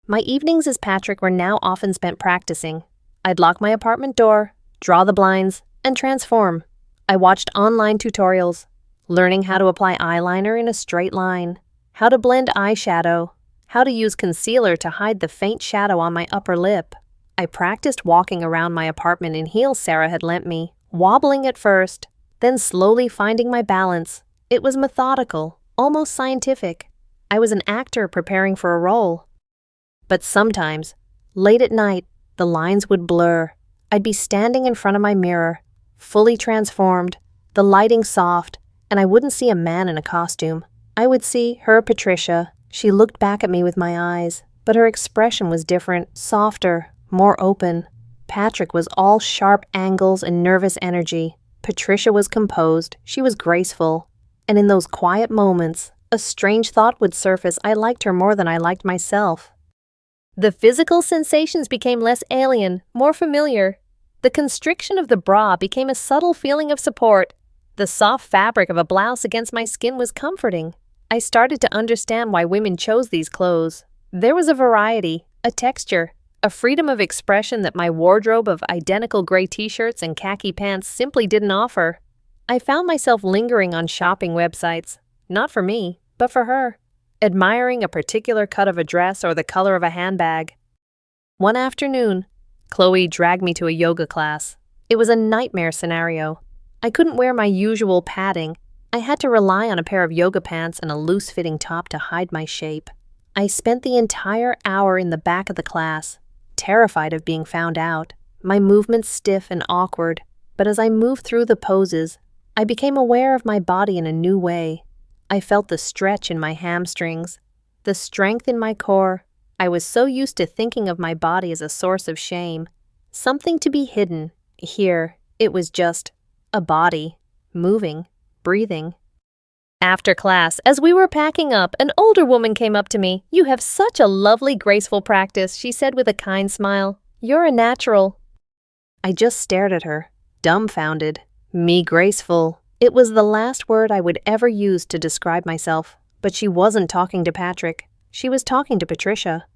My evenings as Patrick were now often spent practicing. I'd lock my apartment door, draw the blinds, and transform. I watched online tutorials, learning how to apply eyeliner in a straight line, how to blend eyeshadow, how to use concealer to hide the faint shadow on my upper lip. I practiced walking around my apartment in heels Sarah had lent me, wobbling at first, then slowly finding my balance. It was methodical, almost scientific. I was an actor preparing for a role. But sometimes, late at night, the lines would blur. I'd be standing in front of my mirror, fully transformed, the lighting soft, and I wouldn't see a man in a costume. I would see her, Patricia. She looked back at me with my eyes, but her expression was different, softer, more open. Patrick was all sharp angles and nervous energy. Patricia was composed, she was graceful. And in those quiet moments, a strange thought would surface. I liked her more than I liked myself. The physical sensations became less alien, more familiar. The constriction of the bra became a subtle feeling of support. The soft fabric of a blouse against my skin was comforting. I started to understand why women chose these clothes. There was a variety, a texture, a freedom of expression that my wardrobe of identical gray t-shirts and khaki pants simply didn't offer. I found myself lingering on shopping websites, not for me, but for her, admiring a particular cut of a dress or the color of a handbag. One afternoon, Chloe dragged me to a yoga class. It was a nightmare scenario. I couldn't wear my usual padding. I had to rely on a pair of yoga pants and a loose-fitting top to hide my shape. I spent the entire hour in the back of the class, terrified of being found out, my movements stiff and awkward. But as I moved through the poses, I became aware of my body in a new way. I felt the stretch in my hamstrings, the strength in my core. I was so used to thinking of my body as a source of shame, something to be hidden. Here, it was just a body, moving, breathing. After class, as we were packing up, an older woman came up to me. "You have such a lovely, graceful practice," she said with a kind smile. "You're a natural." I just stared at her, dumbfounded. Me graceful. It was the last word I would ever use to describe myself. But she wasn't talking to Patrick. She was talking to Patricia.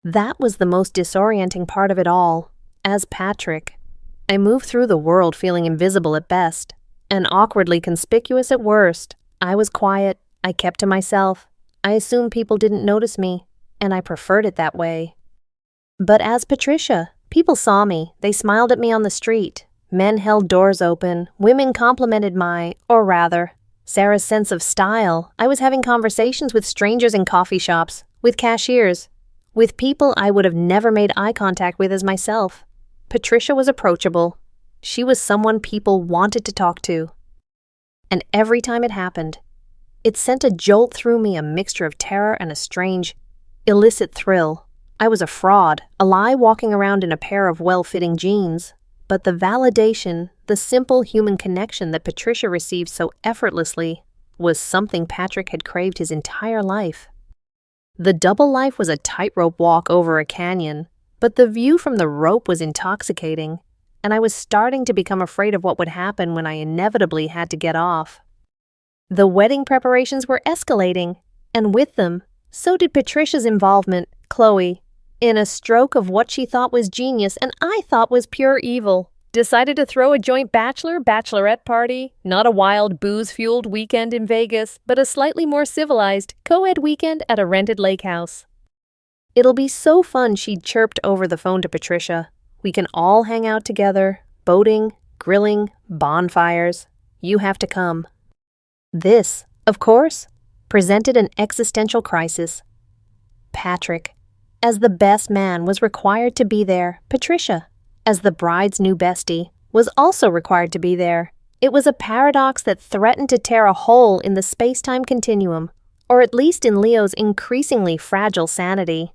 That was the most disorienting part of it all. As Patrick, I moved through the world feeling invisible at best, and awkwardly conspicuous at worst. I was quiet. I kept to myself. I assumed people didn't notice me, and I preferred it that way. But as Patricia, people saw me. They smiled at me on the street. Men held doors open. Women complimented Sarah's sense of style. I was having conversations with strangers in coffee shops, with cashiers, with people I would have never made eye contact with as myself. Patricia was approachable. She was someone people wanted to talk to. And every time it happened, it sent a jolt through me, a mixture of terror and a strange, illicit thrill. I was a fraud, a lie walking around in a pair of well-fitting jeans. But the validation, the simple human connection that Patricia received so effortlessly, was something Patrick had craved his entire life. The double life was a tightrope walk over a canyon, but the view from the rope was intoxicating, and I was starting to become afraid of what would happen when I inevitably had to get off. The wedding preparations were escalating, and with them, so did Patricia's involvement, Chloe, in a stroke of what she thought was genius and I thought was pure evil. Decided to throw a joint bachelorette party? Not a wild, booze-fueled weekend in Vegas, but a slightly more civilized, co-ed weekend at a rented lake house. It'll be so fun, she chirped over the phone to Patricia. We can all hang out together, boating, grilling, bonfires. You have to come. This, of course, presented an existential crisis. Patrick, as the best man, was required to be there. Patricia, as the bride's new bestie, was also required to be there. It was a paradox that threatened to tear a hole in the space-time continuum, or at least in Leo's increasingly fragile sanity.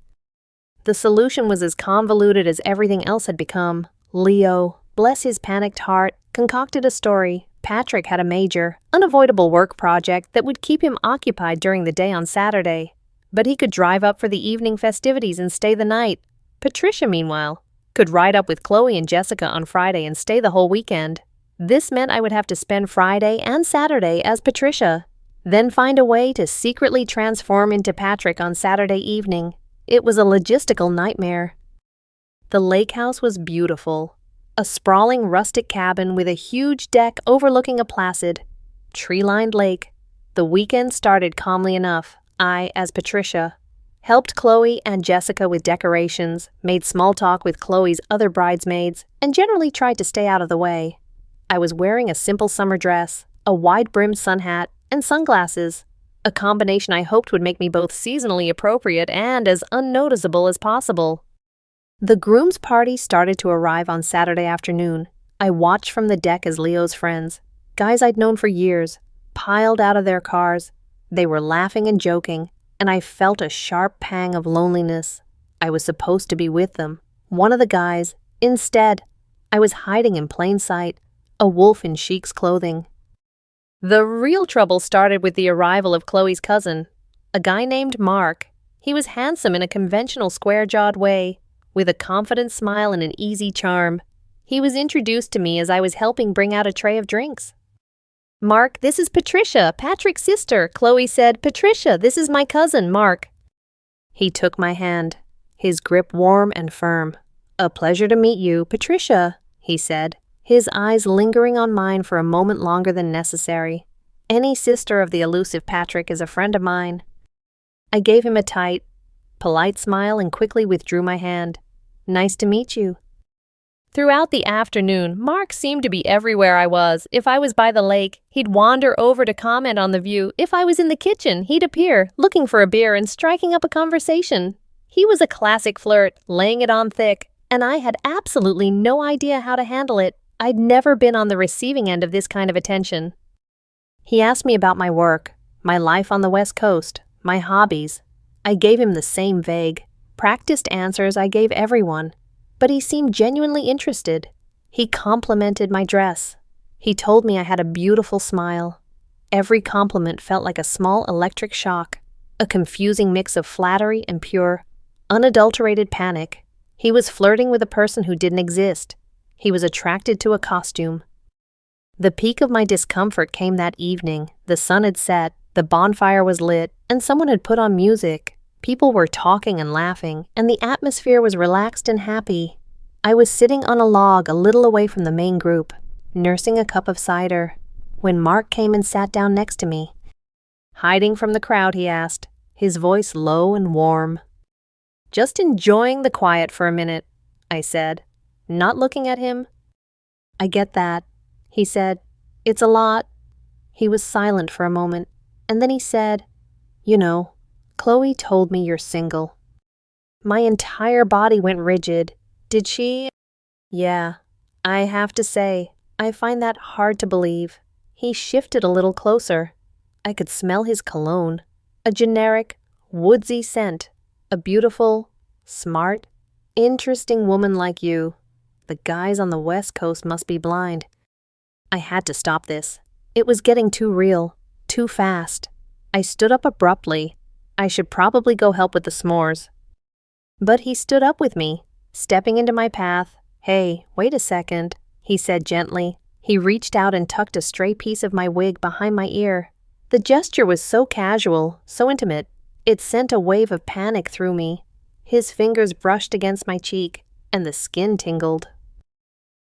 The solution was as convoluted as everything else had become. Leo, bless his panicked heart, concocted a story. Patrick had a major, unavoidable work project that would keep him occupied during the day on Saturday. But he could drive up for the evening festivities and stay the night. Patricia, meanwhile, could ride up with Chloe and Jessica on Friday and stay the whole weekend. This meant I would have to spend Friday and Saturday as Patricia, then find a way to secretly transform into Patrick on Saturday evening. It was a logistical nightmare. The lake house was beautiful. A sprawling rustic cabin with a huge deck overlooking a placid, tree-lined lake. The weekend started calmly enough. I, as Patricia, helped Chloe and Jessica with decorations, made small talk with Chloe's other bridesmaids, and generally tried to stay out of the way. I was wearing a simple summer dress, a wide-brimmed sun hat, and sunglasses, a combination I hoped would make me both seasonally appropriate and as unnoticeable as possible. The groom's party started to arrive on Saturday afternoon. I watched from the deck as Leo's friends, guys I'd known for years, piled out of their cars. They were laughing and joking, and I felt a sharp pang of loneliness. I was supposed to be with them, one of the guys. Instead, I was hiding in plain sight, a wolf in sheik's clothing. The real trouble started with the arrival of Chloe's cousin, a guy named Mark. He was handsome in a conventional square-jawed way, with a confident smile and an easy charm. He was introduced to me as I was helping bring out a tray of drinks. "Mark, this is Patricia, Patrick's sister," Chloe said. "Patricia, this is my cousin, Mark." He took my hand, his grip warm and firm. "A pleasure to meet you, Patricia," he said, his eyes lingering on mine for a moment longer than necessary. Any sister of the elusive Patrick is a friend of mine. I gave him a tight, polite smile and quickly withdrew my hand. "Nice to meet you." Throughout the afternoon, Mark seemed to be everywhere I was. If I was by the lake, he'd wander over to comment on the view. If I was in the kitchen, he'd appear, looking for a beer and striking up a conversation. He was a classic flirt, laying it on thick, and I had absolutely no idea how to handle it. I'd never been on the receiving end of this kind of attention. He asked me about my work, my life on the West Coast, my hobbies. I gave him the same vague, practiced answers I gave everyone. But he seemed genuinely interested. He complimented my dress. He told me I had a beautiful smile. Every compliment felt like a small electric shock, a confusing mix of flattery and pure, unadulterated panic. He was flirting with a person who didn't exist. He was attracted to a costume. The peak of my discomfort came that evening. The sun had set, the bonfire was lit, and someone had put on music. People were talking and laughing, and the atmosphere was relaxed and happy. I was sitting on a log a little away from the main group, nursing a cup of cider, when Mark came and sat down next to me. Hiding from the crowd, he asked, his voice low and warm. "Just enjoying the quiet for a minute," I said, not looking at him. "I get that," he said. "It's a lot." He was silent for a moment, and then he said, "You know, Chloe told me you're single." My entire body went rigid. "Did she?" "Yeah, I have to say, I find that hard to believe." He shifted a little closer. I could smell his cologne, a generic, woodsy scent. "A beautiful, smart, interesting woman like you. The guys on the West Coast must be blind." I had to stop this. It was getting too real, too fast. I stood up abruptly. I should probably go help with the s'mores. But he stood up with me, stepping into my path. "Hey, wait a second," he said gently. He reached out and tucked a stray piece of my wig behind my ear. The gesture was so casual, so intimate. It sent a wave of panic through me. His fingers brushed against my cheek, and the skin tingled.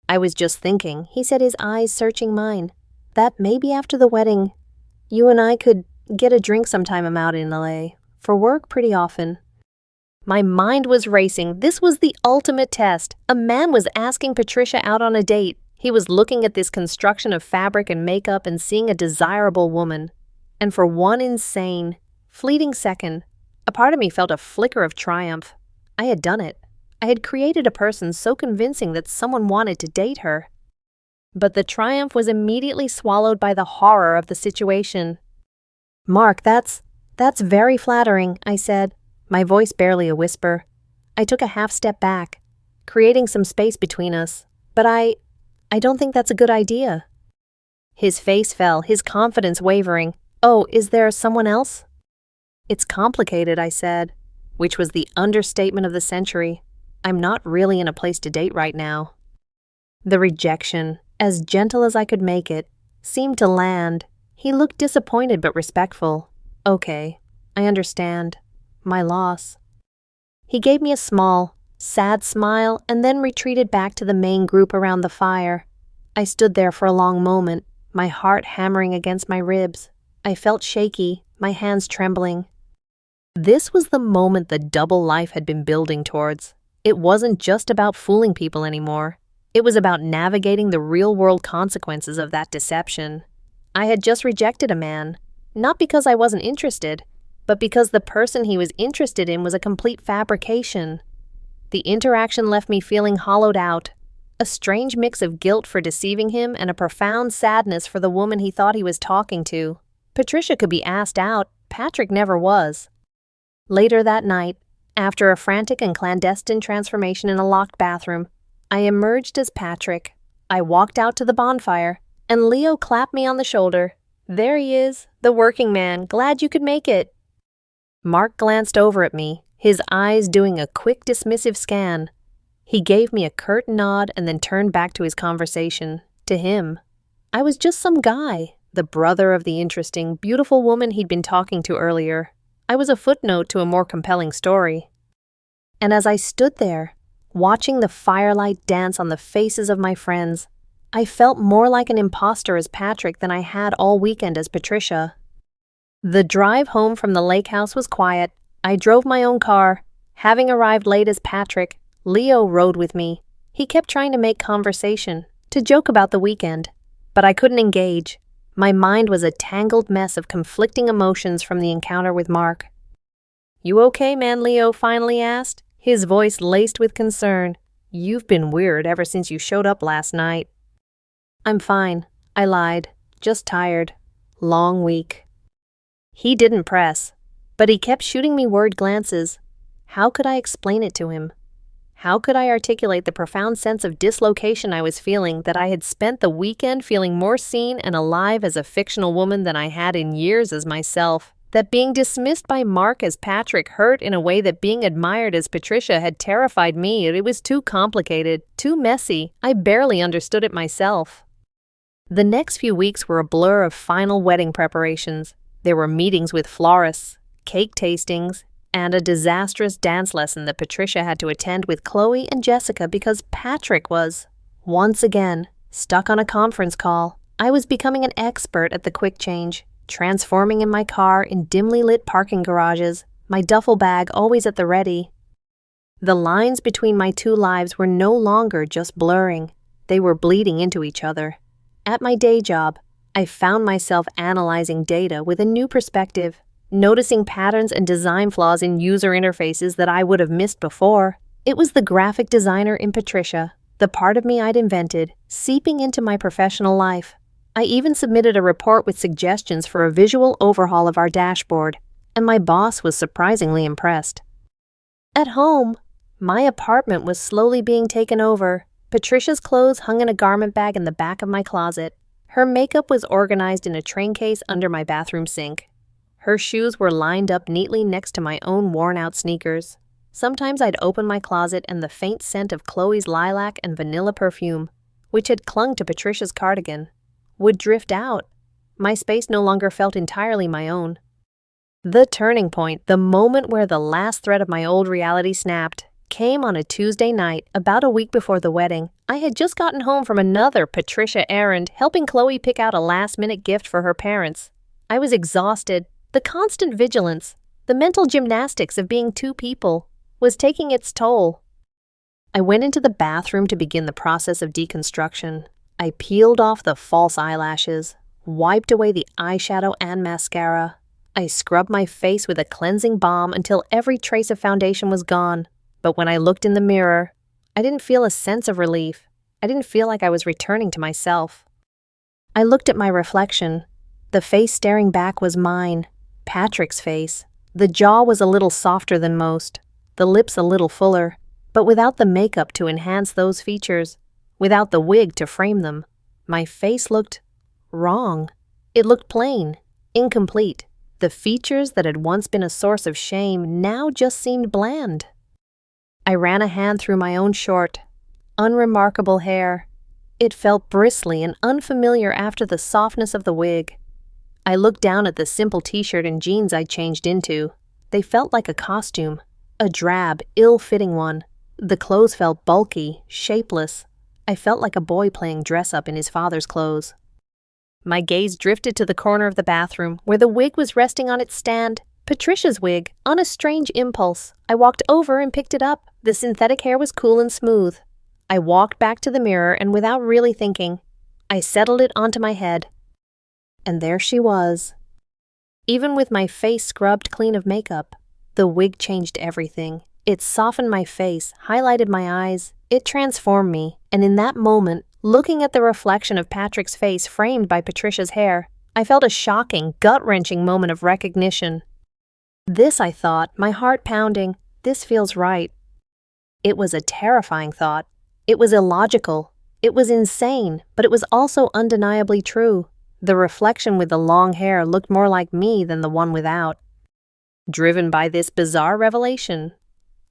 I was just thinking, he said, his eyes searching mine, that maybe after the wedding, you and I could get a drink sometime. I'm out in LA for work pretty often. My mind was racing. This was the ultimate test. A man was asking Patricia out on a date. He was looking at this construction of fabric and makeup and seeing a desirable woman. And for one insane, fleeting second, a part of me felt a flicker of triumph. I had done it. I had created a person so convincing that someone wanted to date her. But the triumph was immediately swallowed by the horror of the situation. "Mark, that's very flattering," I said, my voice barely a whisper. I took a half step back, creating some space between us. "But I don't think that's a good idea." His face fell, his confidence wavering. "Oh, is there someone else?" "It's complicated," I said, which was the understatement of the century. "I'm not really in a place to date right now." The rejection, as gentle as I could make it, seemed to land. He looked disappointed but respectful. "Okay, I understand. My loss." He gave me a small, sad smile and then retreated back to the main group around the fire. I stood there for a long moment, my heart hammering against my ribs. I felt shaky, my hands trembling. This was the moment the double life had been building towards. It wasn't just about fooling people anymore. It was about navigating the real-world consequences of that deception. I had just rejected a man, not because I wasn't interested, but because the person he was interested in was a complete fabrication. The interaction left me feeling hollowed out, a strange mix of guilt for deceiving him and a profound sadness for the woman he thought he was talking to. Patricia could be asked out, Patrick never was. Later that night, after a frantic and clandestine transformation in a locked bathroom, I emerged as Patrick. I walked out to the bonfire, and Leo clapped me on the shoulder. "There he is, the working man. Glad you could make it." Mark glanced over at me, his eyes doing a quick dismissive scan. He gave me a curt nod and then turned back to his conversation. To him, I was just some guy, the brother of the interesting, beautiful woman he'd been talking to earlier. I was a footnote to a more compelling story. And as I stood there, watching the firelight dance on the faces of my friends, I felt more like an imposter as Patrick than I had all weekend as Patricia. The drive home from the lake house was quiet. I drove my own car. Having arrived late as Patrick, Leo rode with me. He kept trying to make conversation, to joke about the weekend, but I couldn't engage. My mind was a tangled mess of conflicting emotions from the encounter with Mark. "You okay, man?" Leo finally asked, his voice laced with concern. "You've been weird ever since you showed up last night." "I'm fine," I lied. "Just tired. Long week." He didn't press, but he kept shooting me word glances. How could I explain it to him? How could I articulate the profound sense of dislocation I was feeling, that I had spent the weekend feeling more seen and alive as a fictional woman than I had in years as myself? That being dismissed by Mark as Patrick hurt in a way that being admired as Patricia had terrified me. It was too complicated, too messy. I barely understood it myself. The next few weeks were a blur of final wedding preparations. There were meetings with florists, cake tastings, and a disastrous dance lesson that Patricia had to attend with Chloe and Jessica because Patrick was, once again, stuck on a conference call. I was becoming an expert at the quick change, transforming in my car in dimly lit parking garages, my duffel bag always at the ready. The lines between my two lives were no longer just blurring. They were bleeding into each other. At my day job, I found myself analyzing data with a new perspective, noticing patterns and design flaws in user interfaces that I would have missed before. It was the graphic designer in Patricia, the part of me I'd invented, seeping into my professional life. I even submitted a report with suggestions for a visual overhaul of our dashboard, and my boss was surprisingly impressed. At home, my apartment was slowly being taken over. Patricia's clothes hung in a garment bag in the back of my closet. Her makeup was organized in a train case under my bathroom sink. Her shoes were lined up neatly next to my own worn-out sneakers. Sometimes I'd open my closet and the faint scent of Chloe's lilac and vanilla perfume, which had clung to Patricia's cardigan, would drift out. My space no longer felt entirely my own. The turning point, the moment where the last thread of my old reality snapped, came on a Tuesday night, about a week before the wedding. I had just gotten home from another Patricia errand, helping Chloe pick out a last-minute gift for her parents. I was exhausted. The constant vigilance, the mental gymnastics of being two people, was taking its toll. I went into the bathroom to begin the process of deconstruction. I peeled off the false eyelashes, wiped away the eyeshadow and mascara. I scrubbed my face with a cleansing balm until every trace of foundation was gone. But when I looked in the mirror, I didn't feel a sense of relief. I didn't feel like I was returning to myself. I looked at my reflection. The face staring back was mine, Patrick's face. The jaw was a little softer than most, the lips a little fuller, but without the makeup to enhance those features, without the wig to frame them, my face looked wrong. It looked plain, incomplete. The features that had once been a source of shame now just seemed bland. I ran a hand through my own short, unremarkable hair. It felt bristly and unfamiliar after the softness of the wig. I looked down at the simple t-shirt and jeans I'd changed into. They felt like a costume, a drab, ill-fitting one. The clothes felt bulky, shapeless. I felt like a boy playing dress-up in his father's clothes. My gaze drifted to the corner of the bathroom, where the wig was resting on its stand. Patricia's wig. On a strange impulse, I walked over and picked it up. The synthetic hair was cool and smooth. I walked back to the mirror and without really thinking, I settled it onto my head. And there she was. Even with my face scrubbed clean of makeup, the wig changed everything. It softened my face, highlighted my eyes. It transformed me, and in that moment, looking at the reflection of Patrick's face framed by Patricia's hair, I felt a shocking, gut-wrenching moment of recognition. This, I thought, my heart pounding, this feels right. It was a terrifying thought. It was illogical. It was insane, but it was also undeniably true. The reflection with the long hair looked more like me than the one without. Driven by this bizarre revelation,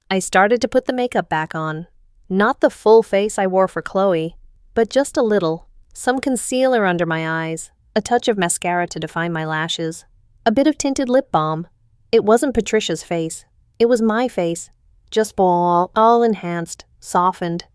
I started to put the makeup back on. Not the full face I wore for Chloe, but just a little. Some concealer under my eyes, a touch of mascara to define my lashes, a bit of tinted lip balm. It wasn't Patricia's face. It was my face, just all enhanced, softened.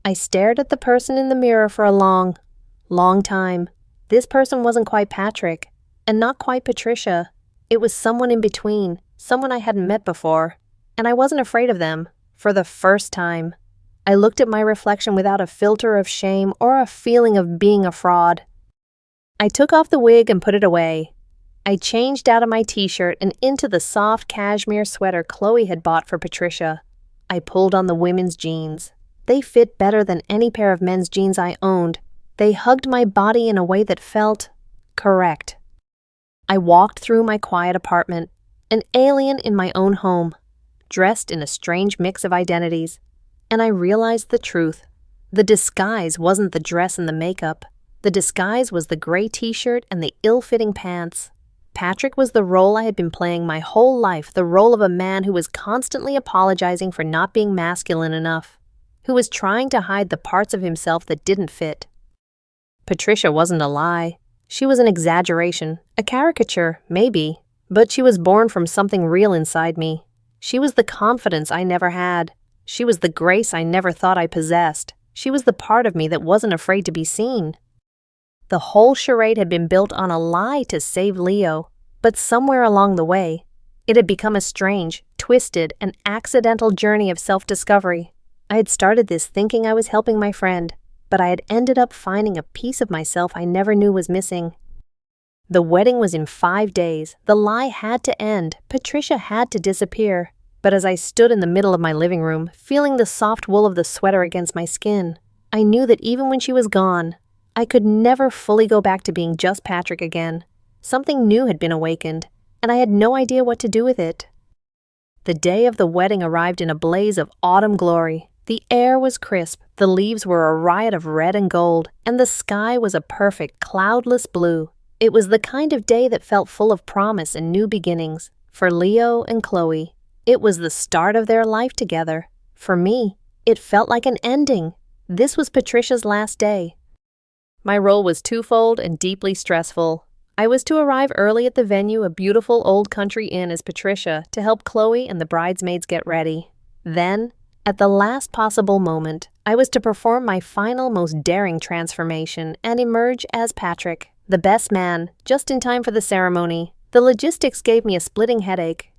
I stared at the person in the mirror for a long time. This person wasn't quite Patrick, and not quite Patricia. It was someone in between, someone I hadn't met before, and I wasn't afraid of them. For the first time, I looked at my reflection without a filter of shame or a feeling of being a fraud. I took off the wig and put it away. I changed out of my t-shirt and into the soft cashmere sweater Chloe had bought for Patricia. I pulled on the women's jeans. They fit better than any pair of men's jeans I owned. They hugged my body in a way that felt correct. I walked through my quiet apartment, an alien in my own home, dressed in a strange mix of identities, and I realized the truth. The disguise wasn't the dress and the makeup. The disguise was the gray t-shirt and the ill-fitting pants. Patrick was the role I had been playing my whole life, the role of a man who was constantly apologizing for not being masculine enough, who was trying to hide the parts of himself that didn't fit. Patricia wasn't a lie. She was an exaggeration, a caricature, maybe, but she was born from something real inside me. She was the confidence I never had. She was the grace I never thought I possessed. She was the part of me that wasn't afraid to be seen. The whole charade had been built on a lie to save Leo, but somewhere along the way, it had become a strange, twisted, and accidental journey of self-discovery. I had started this thinking I was helping my friend, but I had ended up finding a piece of myself I never knew was missing. The wedding was in 5 days. The lie had to end. Patricia had to disappear. But as I stood in the middle of my living room, feeling the soft wool of the sweater against my skin, I knew that even when she was gone, I could never fully go back to being just Patrick again. Something new had been awakened, and I had no idea what to do with it. The day of the wedding arrived in a blaze of autumn glory. The air was crisp, the leaves were a riot of red and gold, and the sky was a perfect, cloudless blue. It was the kind of day that felt full of promise and new beginnings. For Leo and Chloe, it was the start of their life together. For me, it felt like an ending. This was Patricia's last day. My role was twofold and deeply stressful. I was to arrive early at the venue, a beautiful old country inn, as Patricia, to help Chloe and the bridesmaids get ready. Then, at the last possible moment, I was to perform my final, most daring transformation and emerge as Patrick, the best man, just in time for the ceremony. The logistics gave me a splitting headache.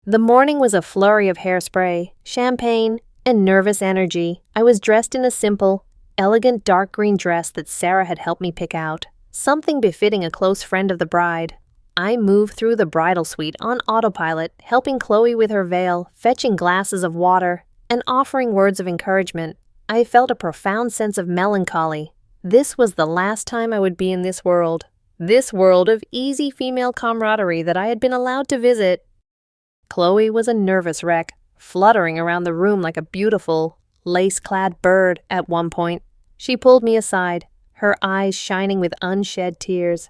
The morning was a flurry of hairspray, champagne, and nervous energy. I was dressed in a simple, elegant dark green dress that Sarah had helped me pick out, something befitting a close friend of the bride. I moved through the bridal suite on autopilot, helping Chloe with her veil, fetching glasses of water, and offering words of encouragement. I felt a profound sense of melancholy. This was the last time I would be in this world of easy female camaraderie that I had been allowed to visit. Chloe was a nervous wreck, fluttering around the room like a beautiful, lace-clad bird at one point. She pulled me aside, her eyes shining with unshed tears.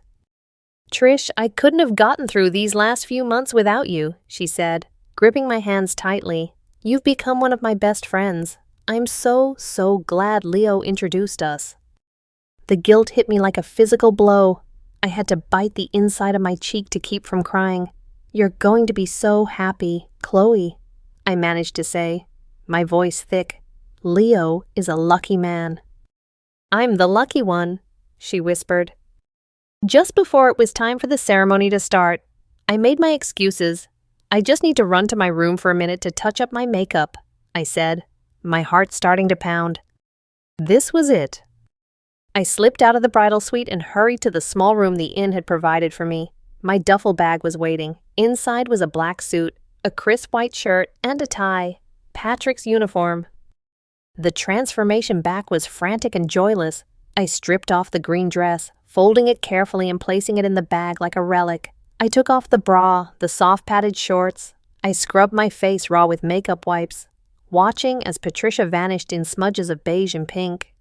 "Trish, I couldn't have gotten through these last few months without you," she said, gripping my hands tightly. "You've become one of my best friends. I'm so glad Leo introduced us." The guilt hit me like a physical blow. I had to bite the inside of my cheek to keep from crying. "You're going to be so happy, Chloe," I managed to say, my voice thick. "Leo is a lucky man." "I'm the lucky one," she whispered. Just before it was time for the ceremony to start, I made my excuses. "I just need to run to my room for a minute to touch up my makeup," I said, my heart starting to pound. This was it. I slipped out of the bridal suite and hurried to the small room the inn had provided for me. My duffel bag was waiting. Inside was a black suit, a crisp white shirt, and a tie. Patrick's uniform. The transformation back was frantic and joyless. I stripped off the green dress, folding it carefully and placing it in the bag like a relic. I took off the bra, the soft padded shorts. I scrubbed my face raw with makeup wipes, watching as Patricia vanished in smudges of beige and pink.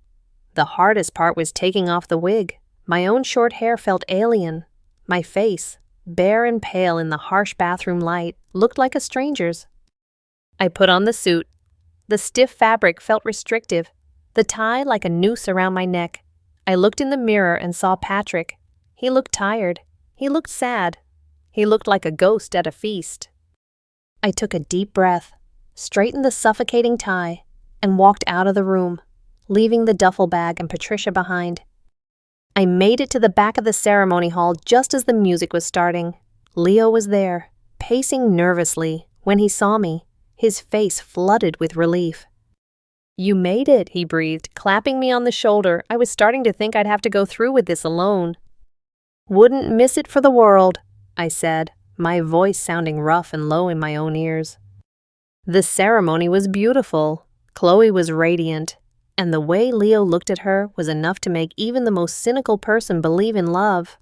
The hardest part was taking off the wig. My own short hair felt alien. My face, bare and pale in the harsh bathroom light, looked like a stranger's. I put on the suit. The stiff fabric felt restrictive, the tie like a noose around my neck. I looked in the mirror and saw Patrick. He looked tired. He looked sad. He looked like a ghost at a feast. I took a deep breath, straightened the suffocating tie, and walked out of the room, leaving the duffel bag and Patricia behind. I made it to the back of the ceremony hall just as the music was starting. Leo was there, pacing nervously. When he saw me, his face flooded with relief. "You made it," he breathed, clapping me on the shoulder. I was starting to think I'd have to go through with this alone. "Wouldn't miss it for the world," I said, my voice sounding rough and low in my own ears. The ceremony was beautiful. Chloe was radiant, and the way Leo looked at her was enough to make even the most cynical person believe in love.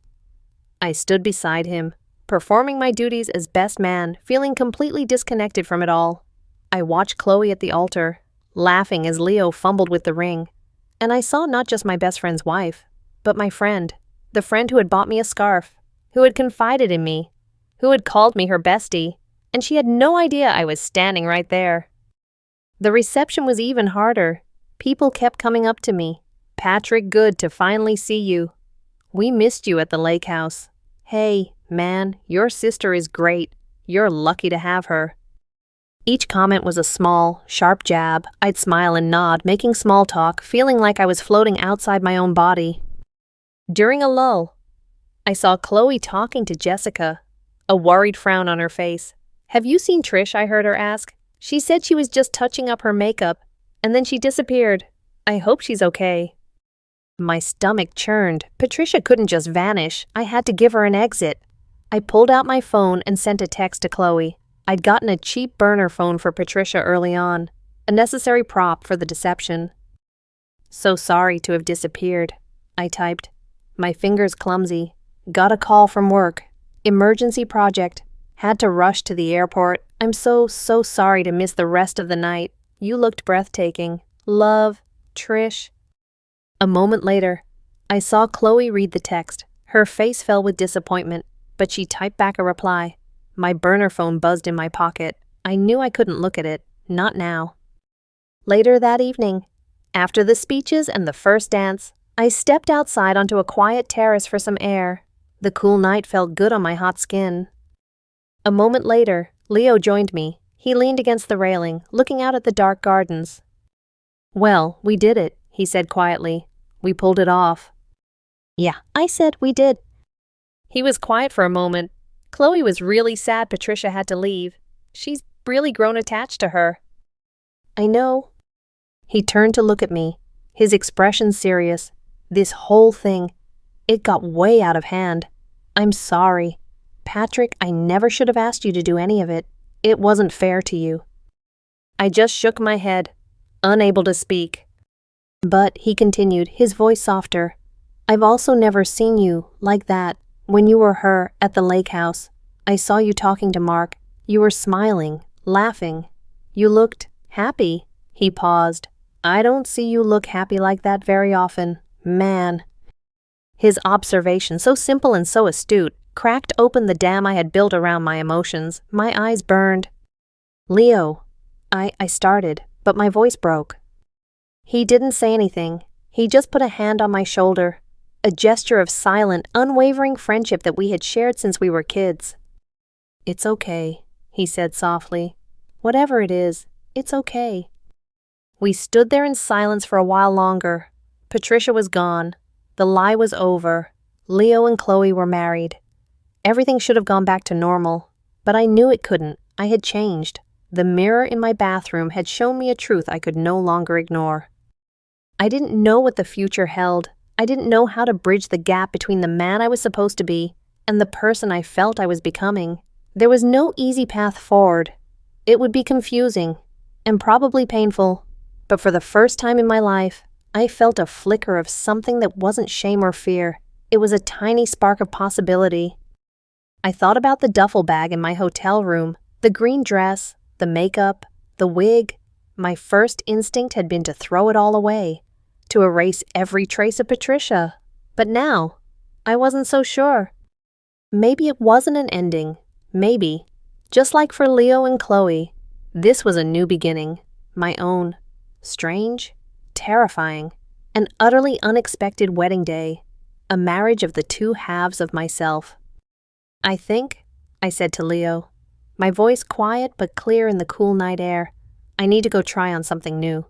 I stood beside him, performing my duties as best man, feeling completely disconnected from it all. I watched Chloe at the altar, laughing as Leo fumbled with the ring, and I saw not just my best friend's wife, but my friend, the friend who had bought me a scarf, who had confided in me, who had called me her bestie, and she had no idea I was standing right there. The reception was even harder. People kept coming up to me. "Patrick, good to finally see you. We missed you at the lake house. Hey, man, your sister is great. You're lucky to have her." Each comment was a small, sharp jab. I'd smile and nod, making small talk, feeling like I was floating outside my own body. During a lull, I saw Chloe talking to Jessica, a worried frown on her face. "Have you seen Trish?" I heard her ask. "She said she was just touching up her makeup, and then she disappeared. I hope she's okay." My stomach churned. Patricia couldn't just vanish. I had to give her an exit. I pulled out my phone and sent a text to Chloe. I'd gotten a cheap burner phone for Patricia early on, a necessary prop for the deception. "So sorry to have disappeared," I typed, my fingers clumsy. "Got a call from work. Emergency project. Had to rush to the airport. I'm so sorry to miss the rest of the night. You looked breathtaking. Love, Trish." A moment later, I saw Chloe read the text. Her face fell with disappointment, but she typed back a reply. My burner phone buzzed in my pocket. I knew I couldn't look at it. Not now. Later that evening, after the speeches and the first dance, I stepped outside onto a quiet terrace for some air. The cool night felt good on my hot skin. A moment later, Leo joined me. He leaned against the railing, looking out at the dark gardens. Well, we did it, he said quietly. We pulled it off. Yeah, I said we did. He was quiet for a moment. Chloe was really sad Patricia had to leave. She's really grown attached to her. I know. He turned to look at me, his expression serious. This whole thing, it got way out of hand. I'm sorry. Patrick, I never should have asked you to do any of it. It wasn't fair to you. I just shook my head, unable to speak. But, he continued, his voice softer, I've also never seen you like that when you were her at the lake house. I saw you talking to Mark. You were smiling, laughing. You looked happy. He paused. I don't see you look happy like that very often. Man. His observation, so simple and so astute, cracked open the dam I had built around my emotions. My eyes burned. Leo, I started, but my voice broke. He didn't say anything. He just put a hand on my shoulder, a gesture of silent, unwavering friendship that we had shared since we were kids. It's okay, he said softly. Whatever it is, it's okay. We stood there in silence for a while longer. Patricia was gone. The lie was over. Leo and Chloe were married. Everything should have gone back to normal, but I knew it couldn't. I had changed. The mirror in my bathroom had shown me a truth I could no longer ignore. I didn't know what the future held. I didn't know how to bridge the gap between the man I was supposed to be and the person I felt I was becoming. There was no easy path forward. It would be confusing and probably painful, but for the first time in my life, I felt a flicker of something that wasn't shame or fear. It was a tiny spark of possibility. I thought about the duffel bag in my hotel room, the green dress, the makeup, the wig. My first instinct had been to throw it all away, to erase every trace of Patricia. But now, I wasn't so sure. Maybe it wasn't an ending. Maybe, just like for Leo and Chloe, this was a new beginning, my own. Strange, terrifying, an utterly unexpected wedding day, a marriage of the two halves of myself. I think, I said to Leo, my voice quiet but clear in the cool night air, I need to go try on something new.